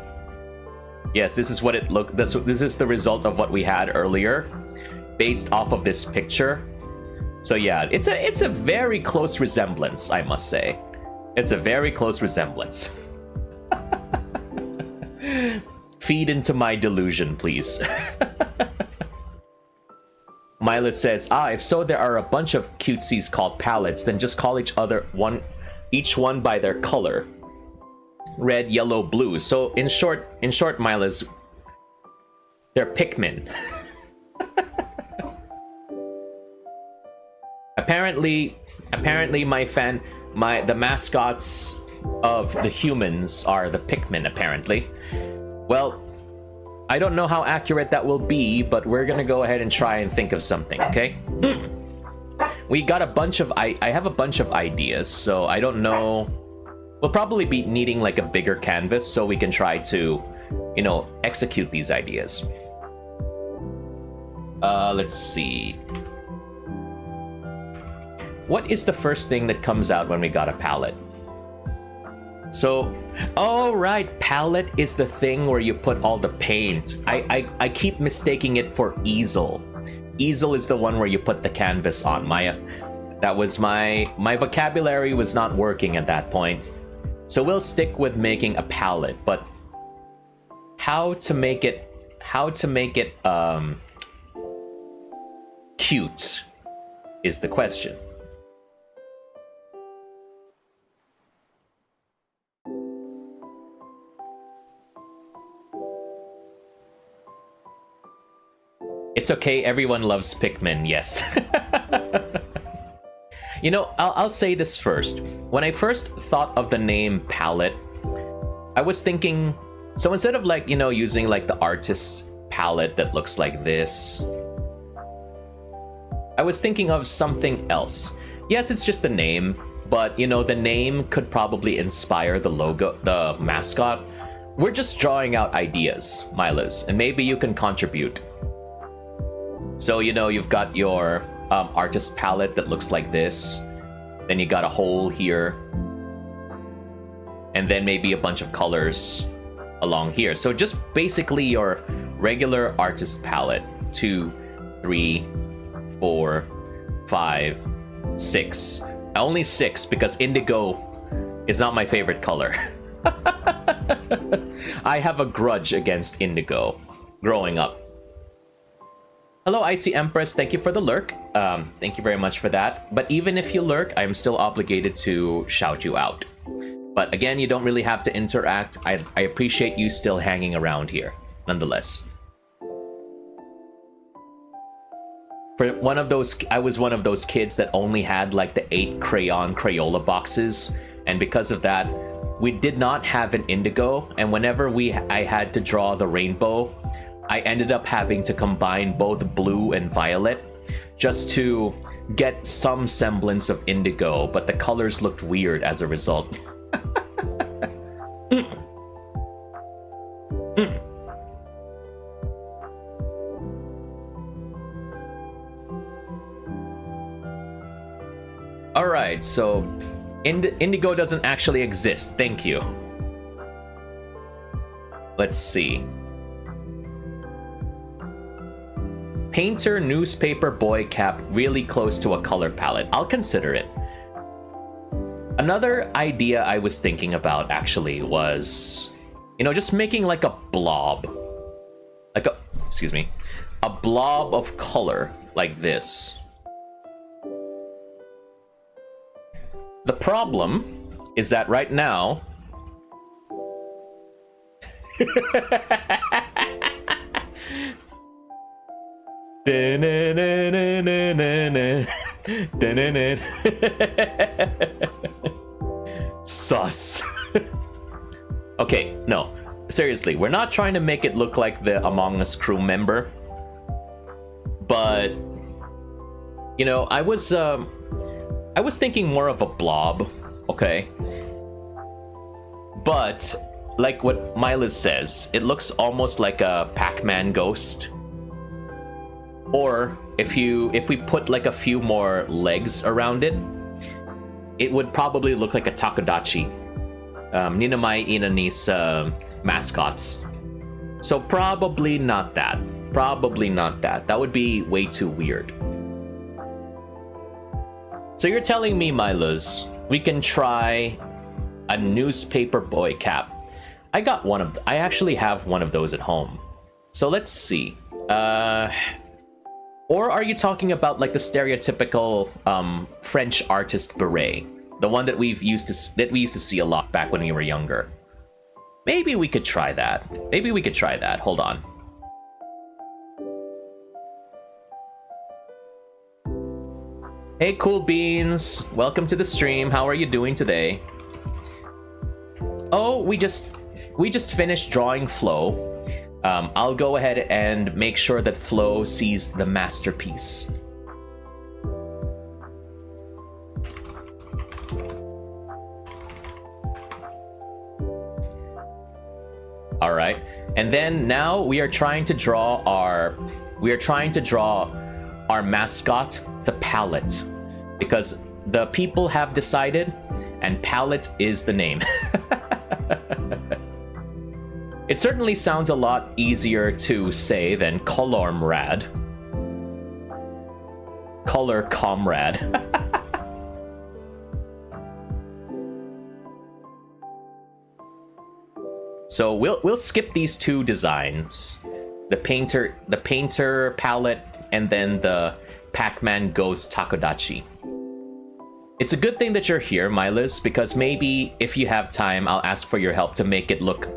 Yes, this is what it looked. This is the result of what we had earlier, based off of this picture. So yeah, it's a very close resemblance, I must say. It's a very close resemblance. Feed into my delusion, please. Mila says, if so there are a bunch of cutesies called palettes, then just call each one by their color. Red, yellow, blue. So in short, Mila's, they're Pikmin. Apparently the mascots of the humans are the Pikmin, apparently. Well, I don't know how accurate that will be, but we're gonna go ahead and try and think of something, okay? We got a bunch of I have a bunch of ideas, so I don't know. We'll probably be needing like a bigger canvas so we can try to, you know, execute these ideas. Let's see. What is the first thing that comes out when we got a palette? So, oh right, palette is the thing where you put all the paint. I keep mistaking it for easel. Easel is the one where you put the canvas on. My vocabulary was not working at that point. So we'll stick with making a palette, but how to make it cute is the question. It's okay, everyone loves Pikmin, yes. You know, I'll say this first. When I first thought of the name palette, I was thinking, so instead of like, you know, using like the artist palette that looks like this, I was thinking of something else. Yes, it's just the name, but you know, the name could probably inspire the logo, the mascot. We're just drawing out ideas, Milas, and maybe you can contribute. So, you know, you've got your artist palette that looks like this. Then you got a hole here. And then maybe a bunch of colors along here. So just basically your regular artist palette. 2, 3, 4, 5, 6. Only 6 because indigo is not my favorite color. I have a grudge against indigo growing up. Hello, Icy Empress. Thank you for the lurk. Thank you very much for that. But even if you lurk, I'm still obligated to shout you out. But again, you don't really have to interact. I appreciate you still hanging around here, nonetheless. For one of those, I was one of those kids that only had like the 8 crayon Crayola boxes, and because of that, we did not have an indigo. And whenever I had to draw the rainbow, I ended up having to combine both blue and violet just to get some semblance of indigo, but the colors looked weird as a result. Alright, so indigo doesn't actually exist. Thank you. Let's see. Painter newspaper boy cap really close to a color palette. I'll consider it. Another idea I was thinking about actually was, you know, just making like a blob. Like a, excuse me, a blob of color like this. The problem is that right now, Sus. Okay, no. Seriously, we're not trying to make it look like the Among Us crew member. But you know, I was thinking more of a blob, okay? But like what Milas says, it looks almost like a Pac-Man ghost. Or if we put like a few more legs around it, it would probably look like a Takodachi. Ninamai Inani's mascots. So probably not that. Probably not that. That would be way too weird. So you're telling me, Milas, we can try a newspaper boy cap. I actually have one of those at home. So let's see. Or are you talking about like the stereotypical French artist beret, the one that we used to see a lot back when we were younger? Maybe we could try that. Hold on. Hey, Cool Beans. Welcome to the stream. How are you doing today? Oh, we just finished drawing Flo. I'll go ahead and make sure that Flo sees the masterpiece. All right, and then now we are trying to draw our mascot, the Palette, because the people have decided, and Palette is the name. It certainly sounds a lot easier to say than Colormrad. Color Comrade. So we'll skip these two designs. The painter palette, and then the Pac-Man Ghost Takodachi. It's a good thing that you're here, Milas, because maybe if you have time, I'll ask for your help to make it look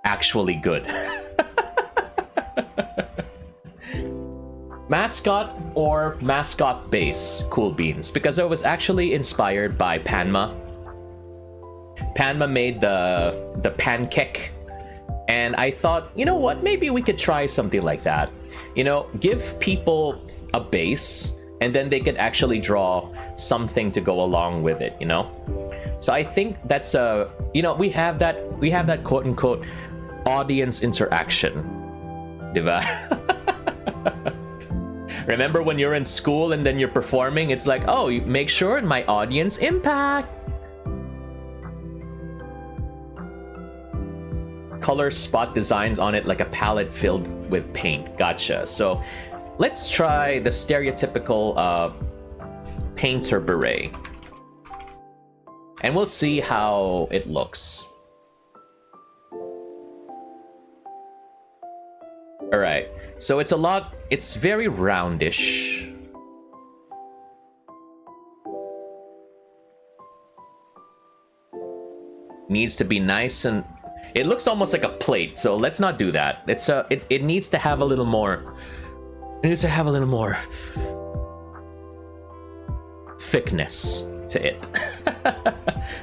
actually good. Mascot or mascot base, Cool Beans, because I was actually inspired by Panma. Panma made the pancake, and I thought, you know what, maybe we could try something like that. You know, give people a base, and then they could actually draw something to go along with it, you know? So I think that's you know, we have that quote unquote audience interaction. Diba? Remember when you're in school and then you're performing, it's like, oh, you make sure my audience impact. Color spot designs on it like a palette filled with paint. Gotcha. So let's try the stereotypical painter beret, and we'll see how it looks. All right, so it's very roundish. Needs to be nice, and it looks almost like a plate, so let's not do that. It needs to have a little more. It needs to have a little more thickness to it.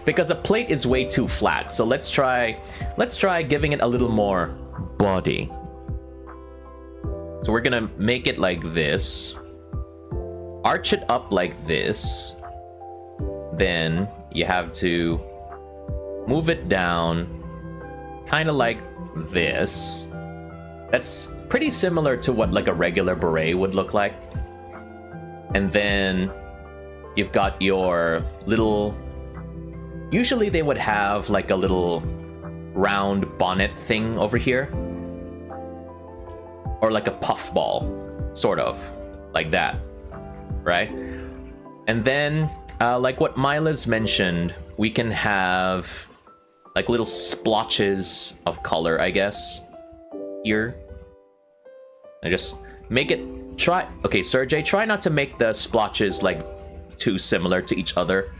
Because a plate is way too flat. So let's try giving it a little more body. So we're gonna make it like this. Arch it up like this. Then you have to move it down kind of like this. That's pretty similar to what like a regular beret would look like. And then you've got your little, usually they would have like a little round bonnet thing over here, or like a puffball, sort of like that, right? And then like what Mila's mentioned, we can have like little splotches of color, I guess, here. And just make it, okay, Serjay, try not to make the splotches like too similar to each other.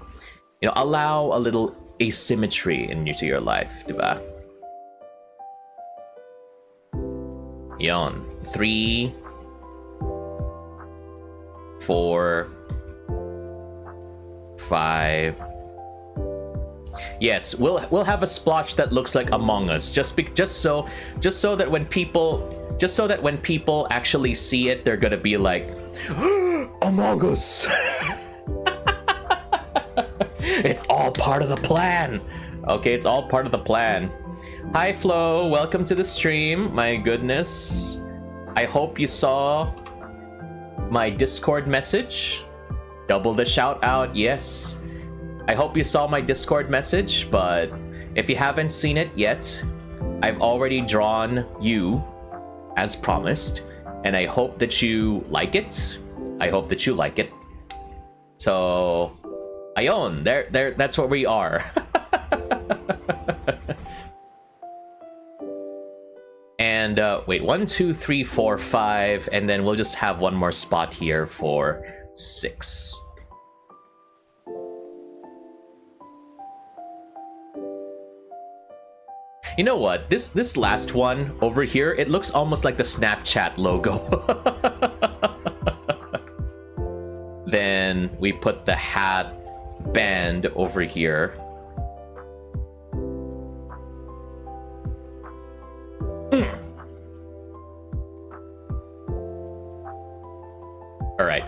You know, allow a little asymmetry into your life, diba? Yon. 3, 4, 5. Yes, we'll have a splotch that looks like Among Us, just so that when people actually see it, they're gonna be like, Among Us. It's all part of the plan. Okay, it's all part of the plan. Hi Flo, welcome to the stream. My goodness, I hope you saw my Discord message. Double the shout out, yes. I hope you saw my Discord message, but if you haven't seen it yet, I've already drawn you as promised, and I hope that you like it. I hope that you like it. So, ayon, there, that's where we are. And wait, 1, 2, 3, 4, 5, and then we'll just have one more spot here for 6. You know what? This last one over here, it looks almost like the Snapchat logo. Then we put the hat band over here. All right,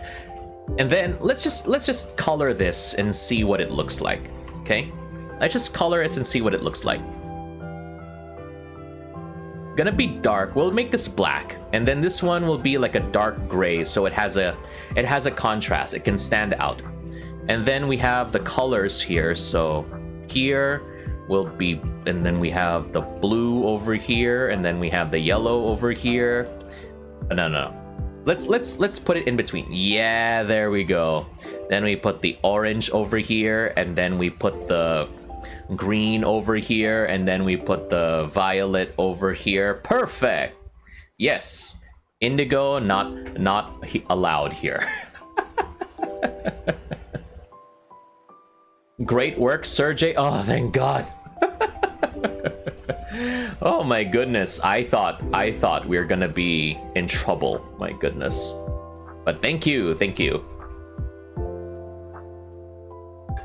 and then let's just color this and see what it looks like. Okay, let's just color this and see what it looks like. Gonna be dark. We'll make this black, and then this one will be like a dark gray, so it has a contrast. It can stand out. And then we have the colors here. So here will be, and then we have the blue over here, and then we have the yellow over here. No. Let's put it in between. Yeah, there we go. Then we put the orange over here, and then we put the green over here, and then we put the violet over here. Perfect. Yes. Indigo not allowed here. Great work, Serjay. Oh, thank God. Oh my goodness, I thought we were gonna be in trouble. My goodness. But thank you.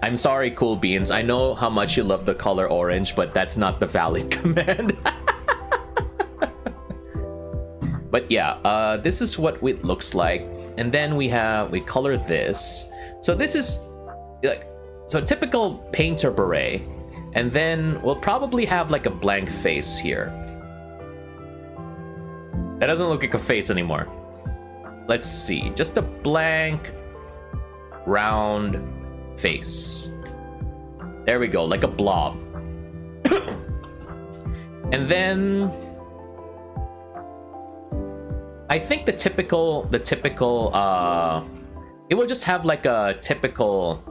I'm sorry, Cool Beans. I know how much you love the color orange, but that's not the valid command. But yeah, this is what it looks like. And then we color this. So this is like, so typical painter beret. And then we'll probably have like a blank face here. That doesn't look like a face anymore. Let's see, just a blank round face. There we go, like a blob. And then I think the typical it will just have like a typical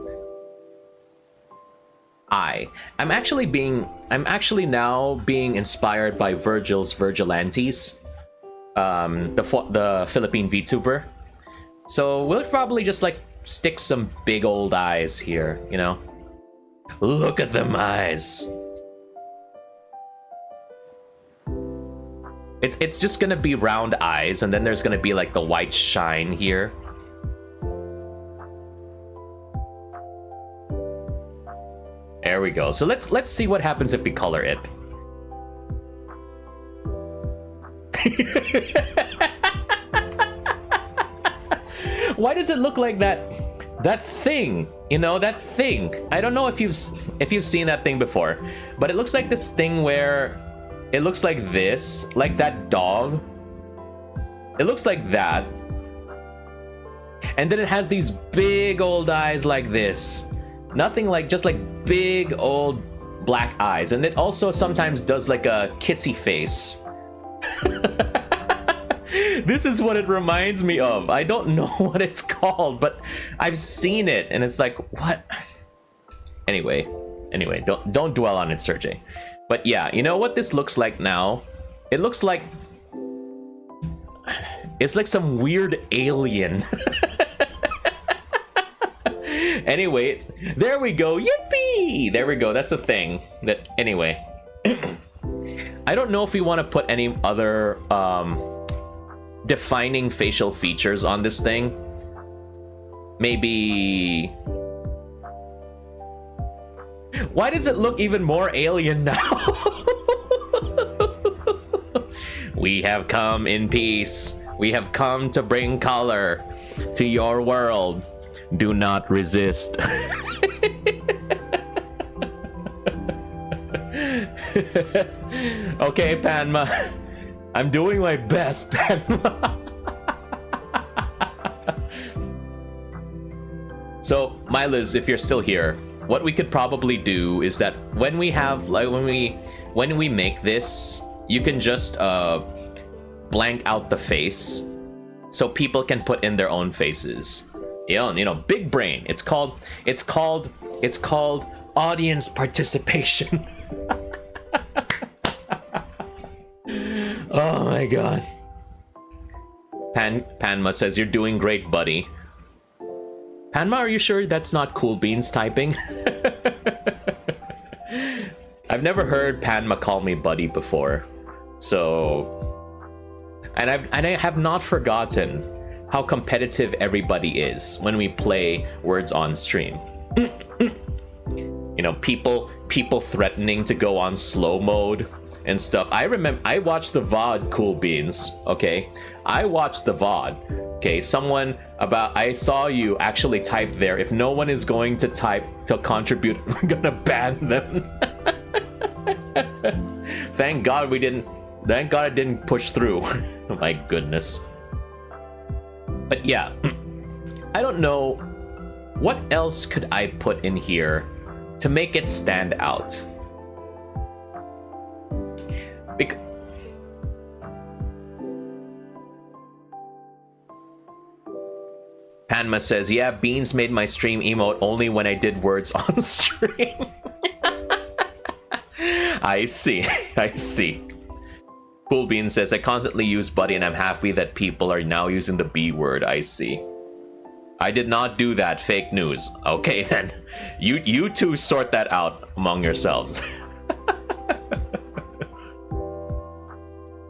eye. I'm actually now being inspired by Virgil's Virgilantes, the Philippine VTuber. So we'll probably just like stick some big old eyes here, you know? Look at them eyes. It's just gonna be round eyes, and then there's gonna be like the white shine here. There we go. So let's see what happens if we color it. Why does it look like that thing? You know, that thing. I don't know if you've seen that thing before, but it looks like this thing where it looks like this, like that dog. It looks like that. And then it has these big old eyes like this. Nothing like, just like big old black eyes. And it also sometimes does like a kissy face. This is what it reminds me of. I don't know what it's called, but I've seen it and it's like, what? Anyway, don't dwell on it, Serjay. But yeah, you know what this looks like now? It looks like it's like some weird alien. Anyway, there we go. Yippee! There we go. That's the thing. That anyway. I don't know if we want to put any other defining facial features on this thing. Maybe... Why does it look even more alien now? We have come in peace. We have come to bring color to your world. Do not resist. Okay, Panma. I'm doing my best, Panma. So, Milas, if you're still here, what we could probably do is that when we have, like, when we make this, you can just blank out the face, so people can put in their own faces. You know, big brain. It's called audience participation. Oh my god. Panma says, you're doing great, buddy. Panma, are you sure that's not Cool Beans typing? I've never heard Panma call me buddy before. So... And I have not forgotten how competitive everybody is when we play words on stream. You know, people threatening to go on slow mode and stuff. I remember I watched the VOD, Cool Beans, okay? I watched the VOD. Okay, I saw you actually type there. If no one is going to type to contribute, we're gonna ban them. Thank God it didn't push through. Oh my goodness. But yeah, I don't know what else could I put in here to make it stand out. Panma says, yeah, Beans made my stream emote only when I did words on stream. I see. Cool Beans says, I constantly use buddy and I'm happy that people are now using the B word. I see. I did not do that. Fake news. Okay then. You two sort that out among yourselves.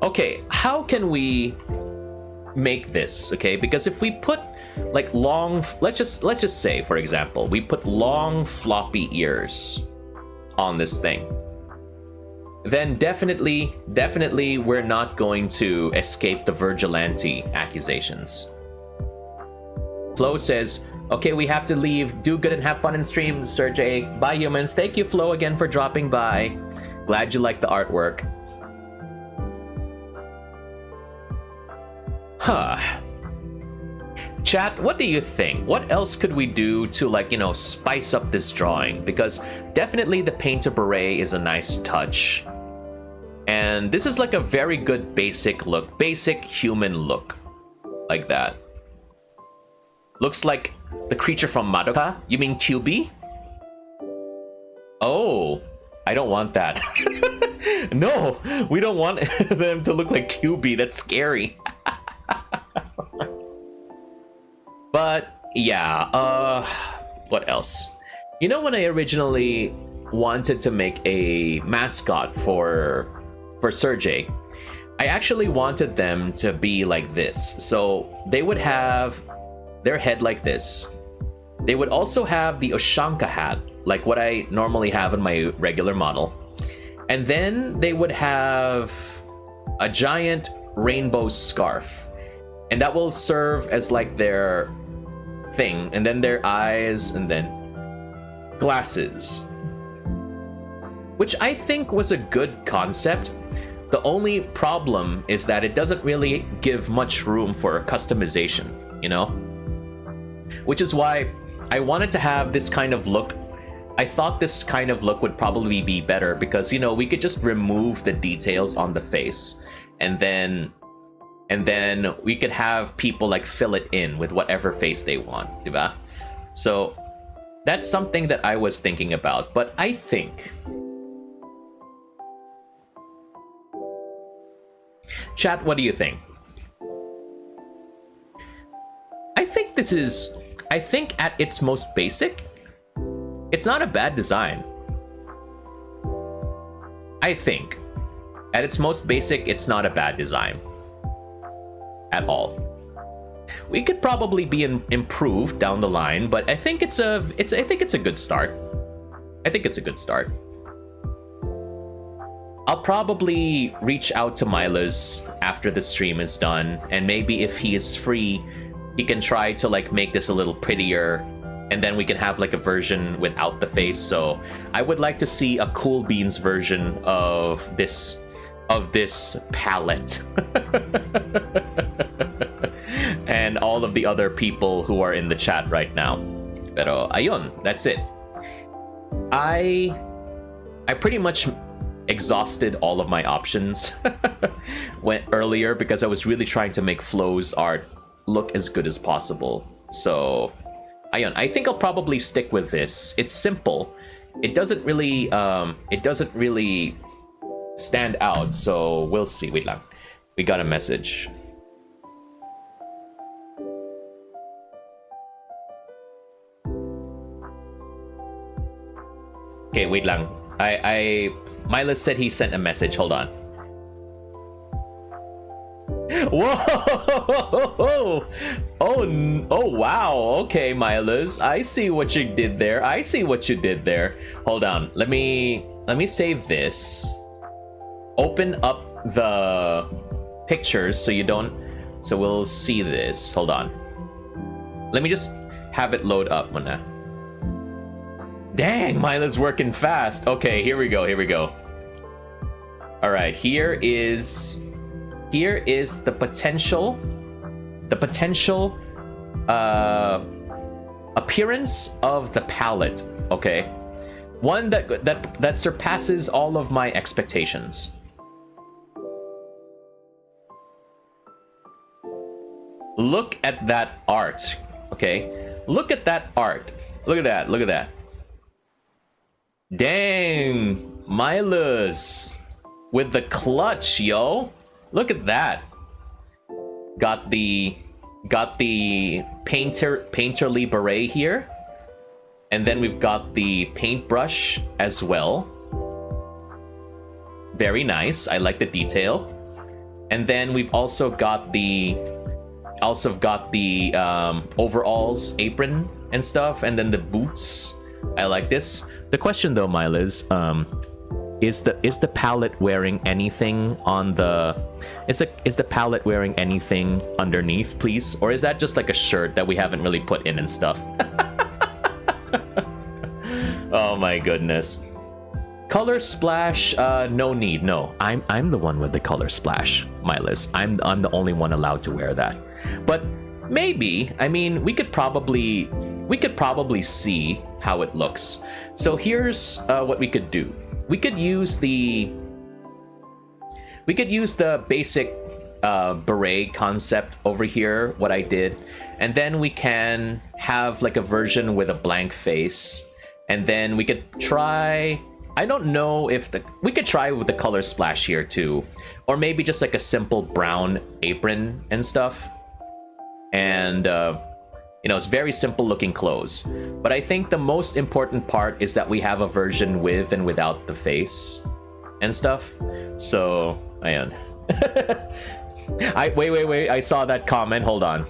Okay, how can we make this? Okay, because if we put like long, let's just say, for example, we put long floppy ears on this thing, then definitely we're not going to escape the vigilante accusations. Flo says, okay, we have to leave. Do good and have fun in streams, Serjay. Bye, humans. Thank you, Flo, again for dropping by. Glad you like the artwork. Huh. Chat, what do you think? What else could we do to, like, you know, spice up this drawing? Because definitely the painter beret is a nice touch. And this is like a very good basic look, basic human look. Like that. Looks like the creature from Madoka? You mean QB? Oh, I don't want that. No, we don't want them to look like QB. That's scary. But yeah, what else? You know, when I originally wanted to make a mascot for Serjay, I actually wanted them to be like this. So they would have their head like this. They would also have the Ushanka hat, like what I normally have in my regular model. And then they would have a giant rainbow scarf. And that will serve as like their thing. And then their eyes, and then glasses. Which I think was a good concept. The only problem is that it doesn't really give much room for customization, you know? Which is why I wanted to have this kind of look. I thought this kind of look would probably be better because, you know, we could just remove the details on the face and then we could have people like fill it in with whatever face they want, diba? So that's something that I was thinking about, but I think... Chat, what do you think? I think at its most basic, it's not a bad design. I think. At its most basic, it's not a bad design. at all. We could probably be improved down the line, but I think it's a good start. I think it's a good start. I'll probably reach out to Milas after the stream is done, and maybe if he is free, he can try to like make this a little prettier, and then we can have like a version without the face. So I would like to see a Cool Beans version of this palette. And all of the other people who are in the chat right now. Pero ayun, that's it. I pretty much exhausted all of my options earlier because I was really trying to make Flo's art look as good as possible. So ayun, I think I'll probably stick with this. It's simple. It doesn't really stand out, so we'll see. Wait lang. We got a message. Okay, wait lang. Milas said he sent a message. Hold on. Whoa! Oh wow. Okay, Milas. I see what you did there. Hold on. Let me save this. Open up the pictures so we'll see this. Hold on. Let me just have it load up muna. Dang, Mila's working fast. Okay, here we go. All right, here is the potential appearance of the palette. Okay, one that surpasses all of my expectations. Look at that art. Okay, look at that art. Look at that. Dang, Milas with the clutch, yo. Look at that. Got the painterly beret here, and then we've got the paintbrush as well. Very nice. I like the detail. And then we've also got the overalls, apron and stuff, and then the boots. I like this. The question though, Milas, is the palette wearing anything on the is the palette wearing anything underneath, please? Or is that just like a shirt that we haven't really put in and stuff? Oh my goodness. Color splash, no need. No. I'm the one with the color splash, Milas. I'm the only one allowed to wear that. But maybe, I mean, we could probably see how it looks. So here's what we could do. We could use the basic beret concept over here, what I did, and then we can have like a version with a blank face, and then we could try, I don't know if we could try with the color splash here too, or maybe just like a simple brown apron and stuff. And it's very simple looking clothes. But I think the most important part is that we have a version with and without the face and stuff. So, ayan. Wait. I saw that comment. Hold on.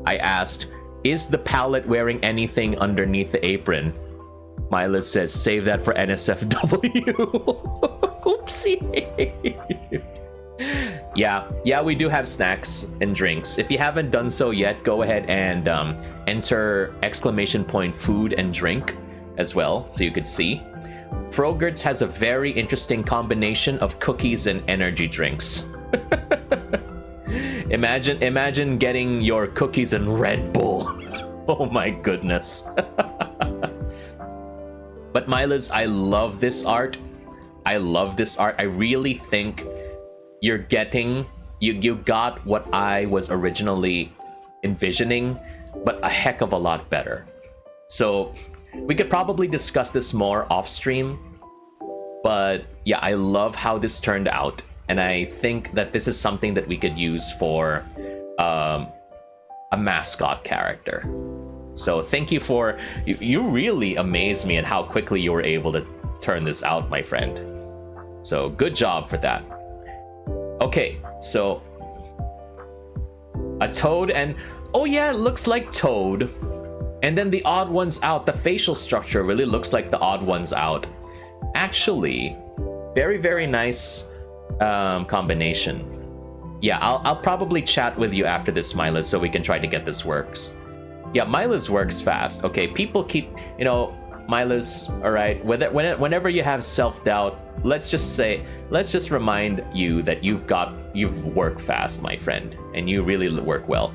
I asked, is the palette wearing anything underneath the apron? Milas says, save that for NSFW. Oopsie. Yeah, we do have snacks and drinks. If you haven't done so yet, go ahead and enter !food and drink as well, so you could see. Frogert's has a very interesting combination of cookies and energy drinks. Imagine getting your cookies and Red Bull. Oh my goodness. But Milas, I love this art. I really think you're getting, you got what I was originally envisioning, but a heck of a lot better. So we could probably discuss this more off stream, but yeah, I love how this turned out, and I think that this is something that we could use for a mascot character. So thank you for, you really amazed me at how quickly you were able to turn this out, my friend. So good job for that. Okay, so A toad and... Oh yeah, it looks like toad. And then the odd ones out. The facial structure really looks like the odd ones out. Actually, very, very nice combination. Yeah, I'll probably chat with you after this, Milas, so we can try to get this works. Yeah, Milas works fast. Okay, people keep, you know, Milas, all right, whenever you have self-doubt, let's just remind you that you've worked fast, my friend, and you really work well.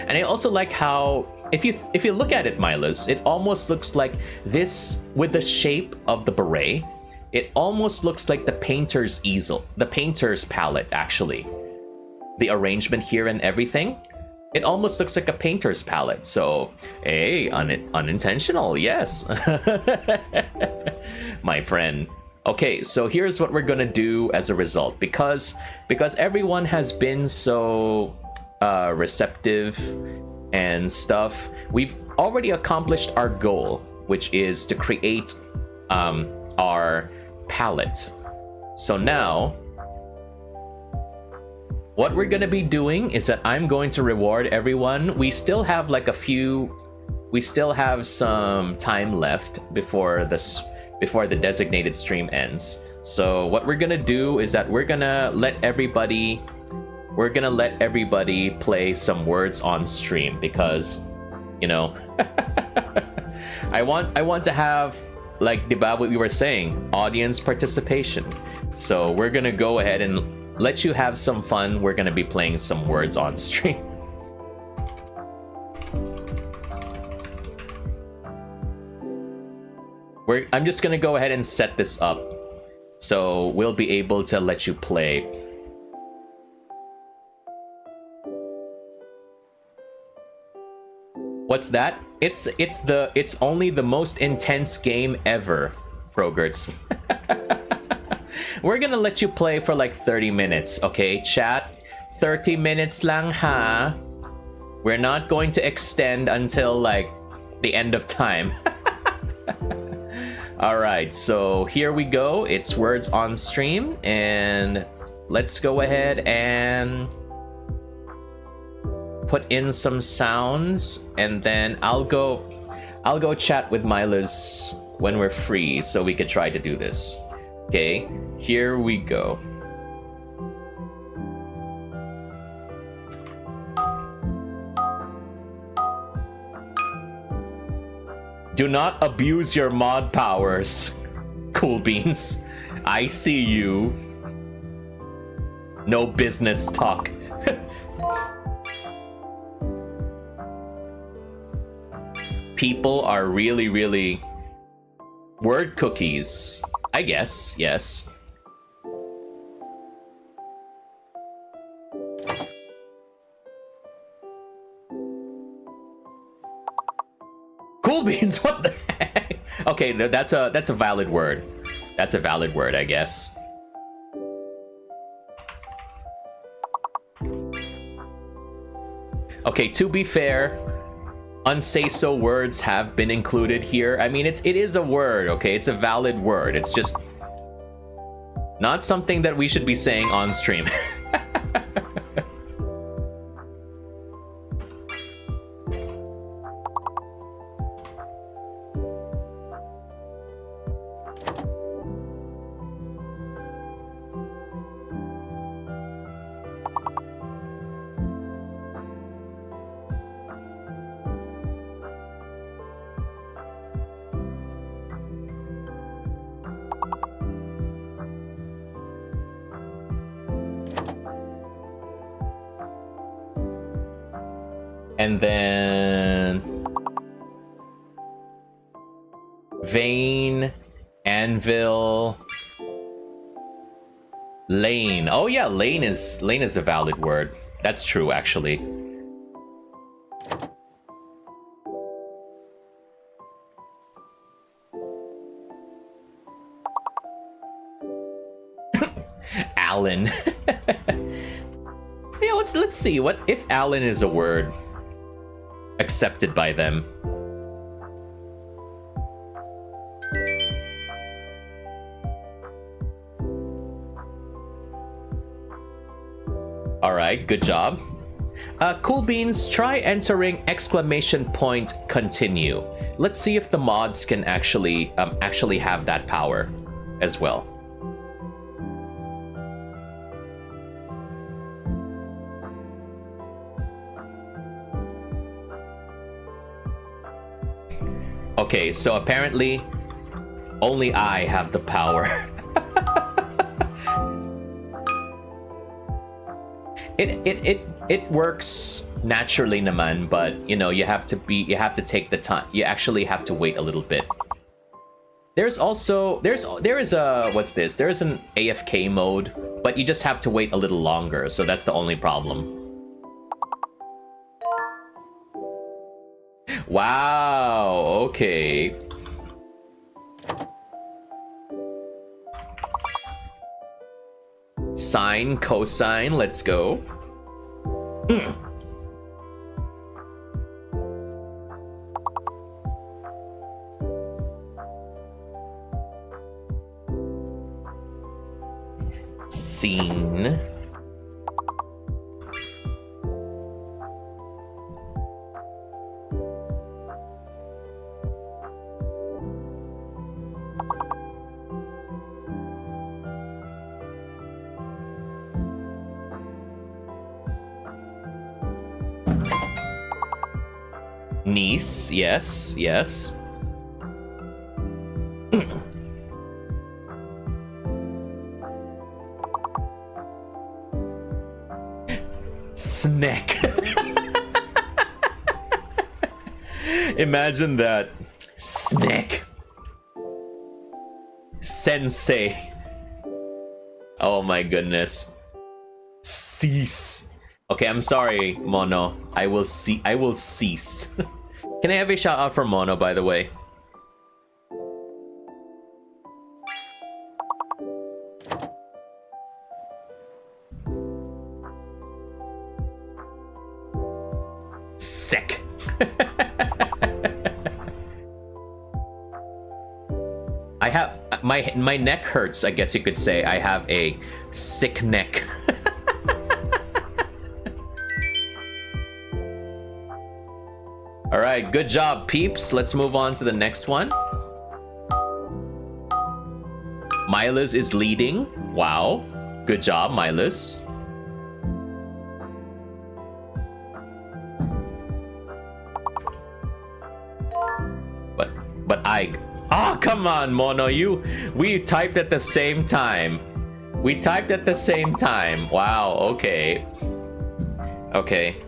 And I also like how, if you look at it, Milas, it almost looks like this, with the shape of the beret, it almost looks like the painter's easel, the painter's palette, actually. The arrangement here and everything, it almost looks like a painter's palette. So, hey, unintentional, yes. My friend. Okay, so here's what we're gonna do as a result. Because everyone has been so receptive and stuff, we've already accomplished our goal, which is to create our palette. So now, what we're gonna be doing is that I'm going to reward everyone. We still have like we still have some time left before the designated stream ends. So what we're gonna do is that we're gonna let everybody play some words on stream, because, you know, I want to have, like, diba, what we were saying, audience participation. So we're gonna go ahead and let you have some fun. We're gonna be playing some words on stream. I'm just gonna go ahead and set this up, so we'll be able to let you play. What's that? It's only the most intense game ever, Frogerts. We're gonna let you play for like 30 minutes, okay, chat? 30 minutes lang, ha? We're not going to extend until like the end of time. Alright, so here we go. It's words on stream, and let's go ahead and put in some sounds, and then I'll go chat with Milas when we're free, so we could try to do this. Okay, here we go. Do not abuse your mod powers, Cool Beans. I see you. No business talk. People are really word cookies, I guess. Yes. Cool Beans, what the heck? Okay, no, that's a valid word. That's a valid word, I guess. Okay, to be fair, unsay-so words have been included here. I mean, it is a word, okay? It's a valid word. It's just not something that we should be saying on stream. And then vein, anvil, lane. Oh yeah, lane is a valid word. That's true, actually. Alan. Yeah, let's see. What if Alan is a word accepted by them? All right, good job. Cool Beans, try entering exclamation point continue. Let's see if the mods can actually have that power as well. Okay, so apparently only I have the power. It works naturally, naman, but you know, you have to take the time. You actually have to wait a little bit. There is a what's this? There is an AFK mode, but you just have to wait a little longer, so that's the only problem. Wow, okay. Sine, cosine, let's go. Scene. Niece, yes, yes. Snack. Imagine that. Snack. Sensei. Oh my goodness. Cease. Okay, I'm sorry, Mono. I will cease. Can I have a shout out for Mono, by the way? Sick. I have my neck hurts, I guess you could say. I have a sick neck. All right, good job, peeps. Let's move on to the next one. Milas is leading. Wow, good job, Milas. But I... Oh, come on, Mono, we typed at the same time. We typed at the same time. Wow, okay. Okay.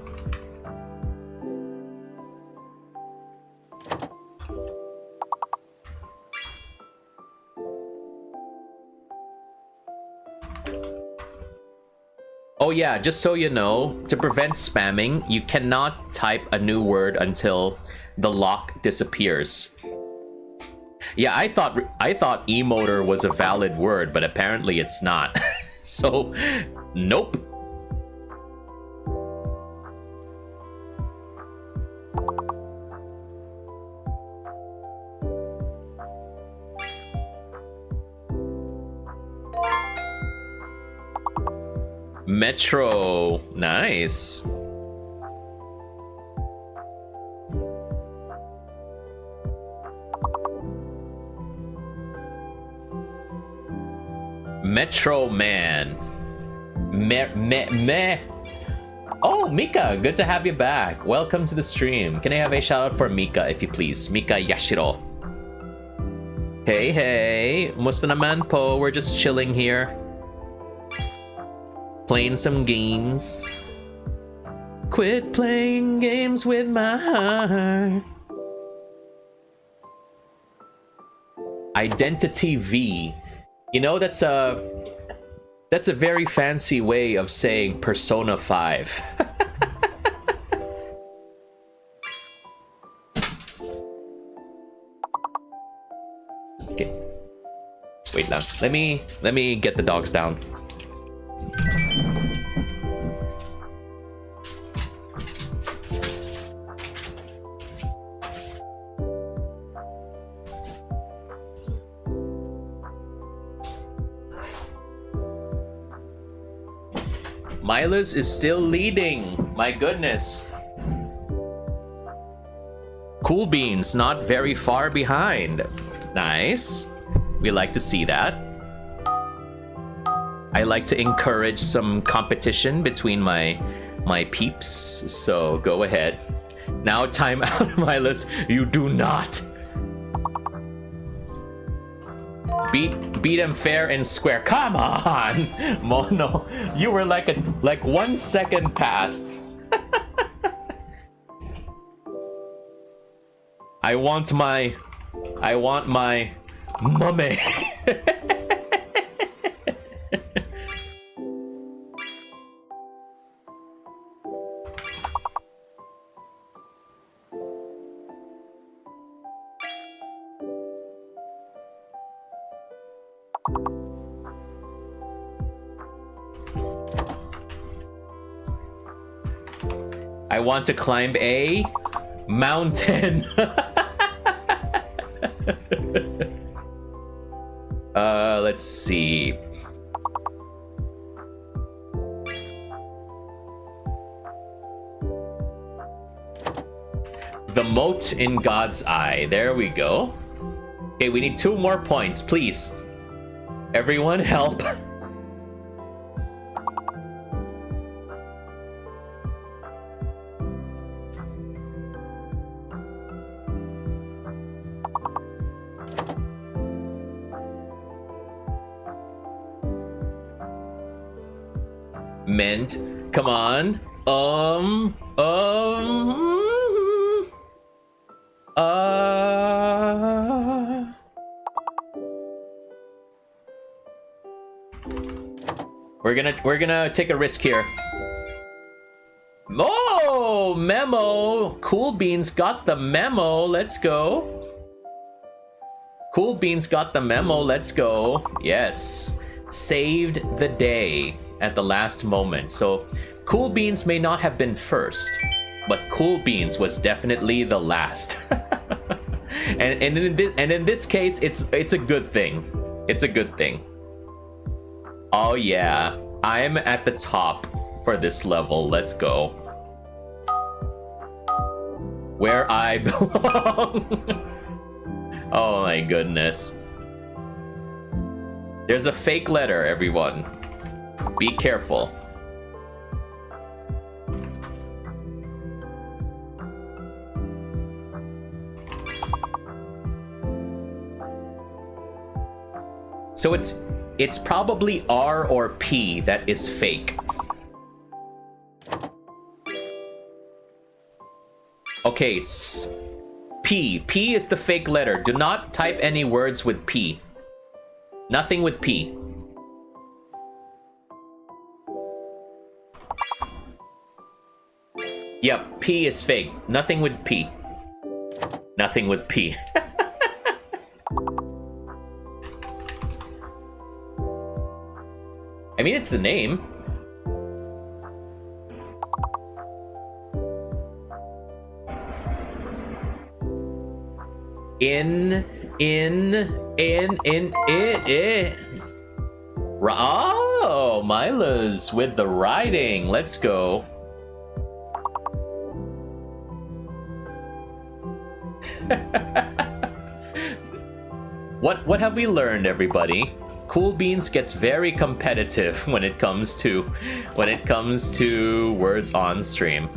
Oh yeah, just so you know, to prevent spamming, you cannot type a new word until the lock disappears. Yeah, I thought emoter was a valid word, but apparently it's not. So, nope. Metro, nice. Metro Man. Oh, Mika, good to have you back. Welcome to the stream. Can I have a shout out for Mika, if you please? Mika Yashiro. Hey, hey. Musta naman po. We're just chilling here. Playing some games. Quit playing games with my heart. Identity V. You know, that's a very fancy way of saying Persona 5. Okay. Wait now. Let me get the dogs down. Milas is still leading. My goodness. Cool Beans, not very far behind. Nice. We like to see that. I like to encourage some competition between my peeps, so go ahead. Now time out, Milas. You do not. Beat him fair and square. Come on, Mono. You were like 1 second past. I want my mummy. I want to climb a mountain. Let's see. The moat in God's eye. There we go. Okay, we need 2 more points, please. Everyone help. Mint, come on. We're gonna take a risk here. Oh, memo. Cool Beans got the memo. Let's go. Cool Beans got the memo. Let's go. Yes. Saved the day at the last moment. So Cool Beans may not have been first, but Cool Beans was definitely the last. and in this case, it's a good thing. It's a good thing. Oh yeah, I'm at the top for this level. Let's go. Where I belong. Oh my goodness. There's a fake letter, everyone. Be careful. So it's probably R or P that is fake. Okay, it's P. P is the fake letter. Do not type any words with P. Nothing with P. Yep, P is fake. Nothing with P. Nothing with P. I mean, it's the name. Oh, Mila's with the writing. Let's go. What have we learned, everybody? Cool Beans gets very competitive when it comes to words on stream.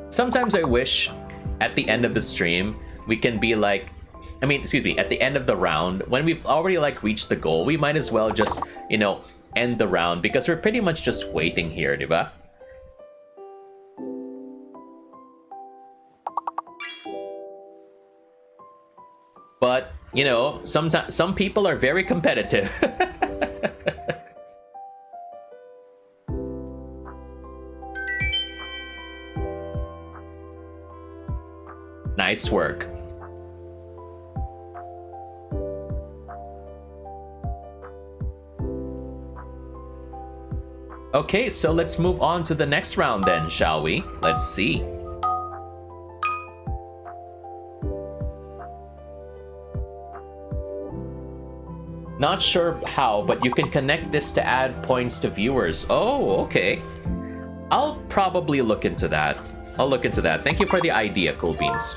Sometimes I wish at the end of the stream we can be like, I mean, excuse me, at the end of the round, when we've already like reached the goal, we might as well just, you know, end the round because we're pretty much just waiting here, diba? But, you know, sometimes some people are very competitive. Nice work. Okay, so let's move on to the next round then, shall we? Let's see. Not sure how, but you can connect this to add points to viewers. Oh, okay. I'll probably look into that. I'll look into that. Thank you for the idea, Cool Beans.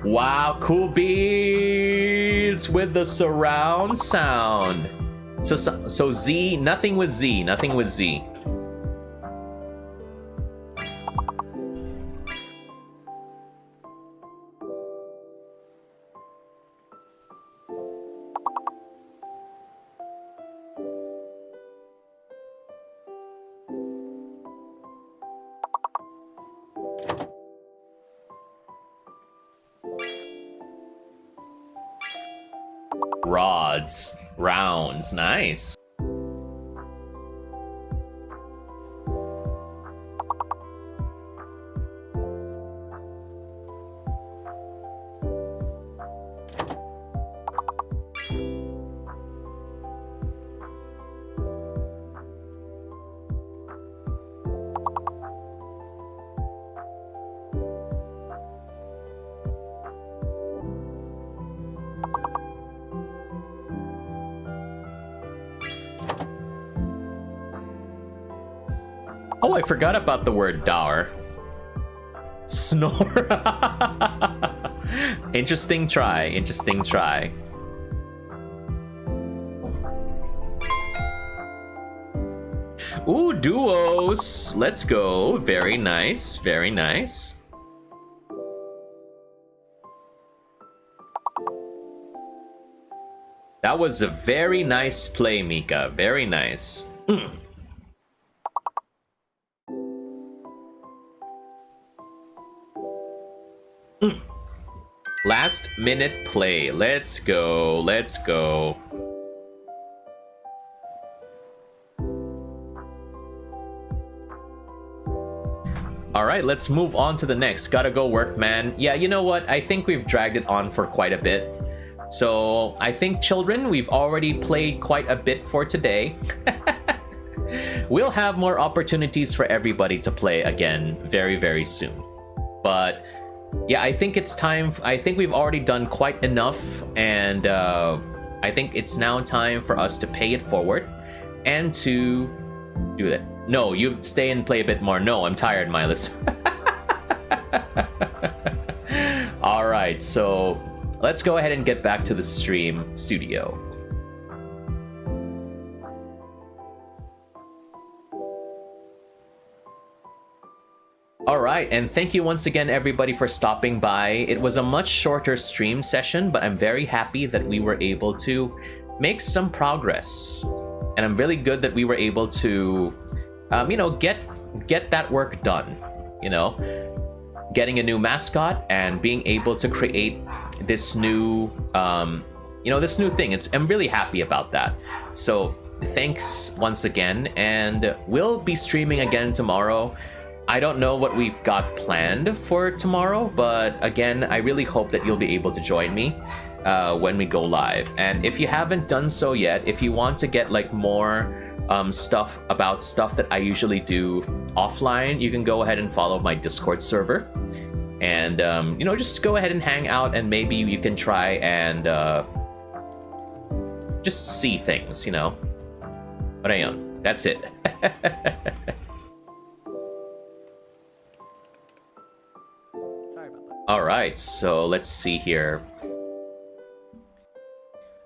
Wow, Cool Beans with the surround sound. So Z, nothing with Z, nothing with Z. Rods, rounds, nice. Oh, I forgot about the word dour. Snore. Interesting try, interesting try. Ooh, duos. Let's go. Very nice, very nice. That was a very nice play, Mika. Very nice. Last minute play. Let's go. Let's go. All right, let's move on to the next. Gotta go work, man. Yeah, you know what? I think we've dragged it on for quite a bit. So I think, children, we've already played quite a bit for today. We'll have more opportunities for everybody to play again very, very soon. But yeah, I think it's time. I think we've already done quite enough, and I think it's now time for us to pay it forward and to do that. No, you stay and play a bit more. No, I'm tired, Miles. All right, so let's go ahead and get back to the stream studio. Alright, and thank you once again everybody for stopping by. It was a much shorter stream session, but I'm very happy that we were able to make some progress. And I'm really good that we were able to, you know, get that work done. You know, getting a new mascot and being able to create this new, you know, this new thing. I'm really happy about that. So thanks once again, and we'll be streaming again tomorrow. I don't know what we've got planned for tomorrow, but again, I really hope that you'll be able to join me when we go live. And if you haven't done so yet, if you want to get like more stuff that I usually do offline, you can go ahead and follow my Discord server. And, you know, just go ahead and hang out, and maybe you can try and just see things, you know. But I am. That's it. All right, so let's see here.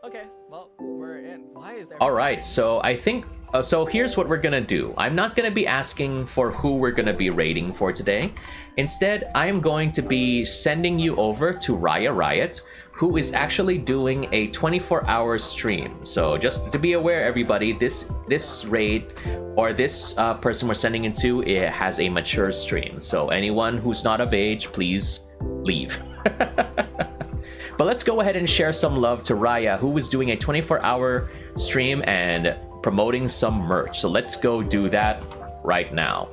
Okay, well, we're in. Why is there? All right, so I think so here's what we're gonna do. I'm not gonna be asking for who we're gonna be raiding for today. Instead, I am going to be sending you over to Raya Riot, who is actually doing a 24-hour stream. So just to be aware, everybody, this raid or this person we're sending into, it has a mature stream. So anyone who's not of age, please leave. But let's go ahead and share some love to Raya, who was doing a 24-hour stream and promoting some merch. So let's go do that right now.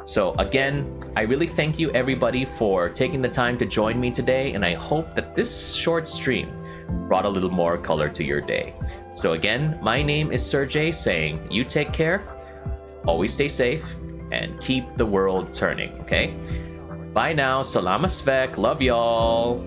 So again, I really thank you everybody for taking the time to join me today, and I hope that this short stream brought a little more color to your day. So again, my name is Serjay, saying you take care, always stay safe, and keep the world turning, okay? Bye now. Salamat, Svek. Love y'all.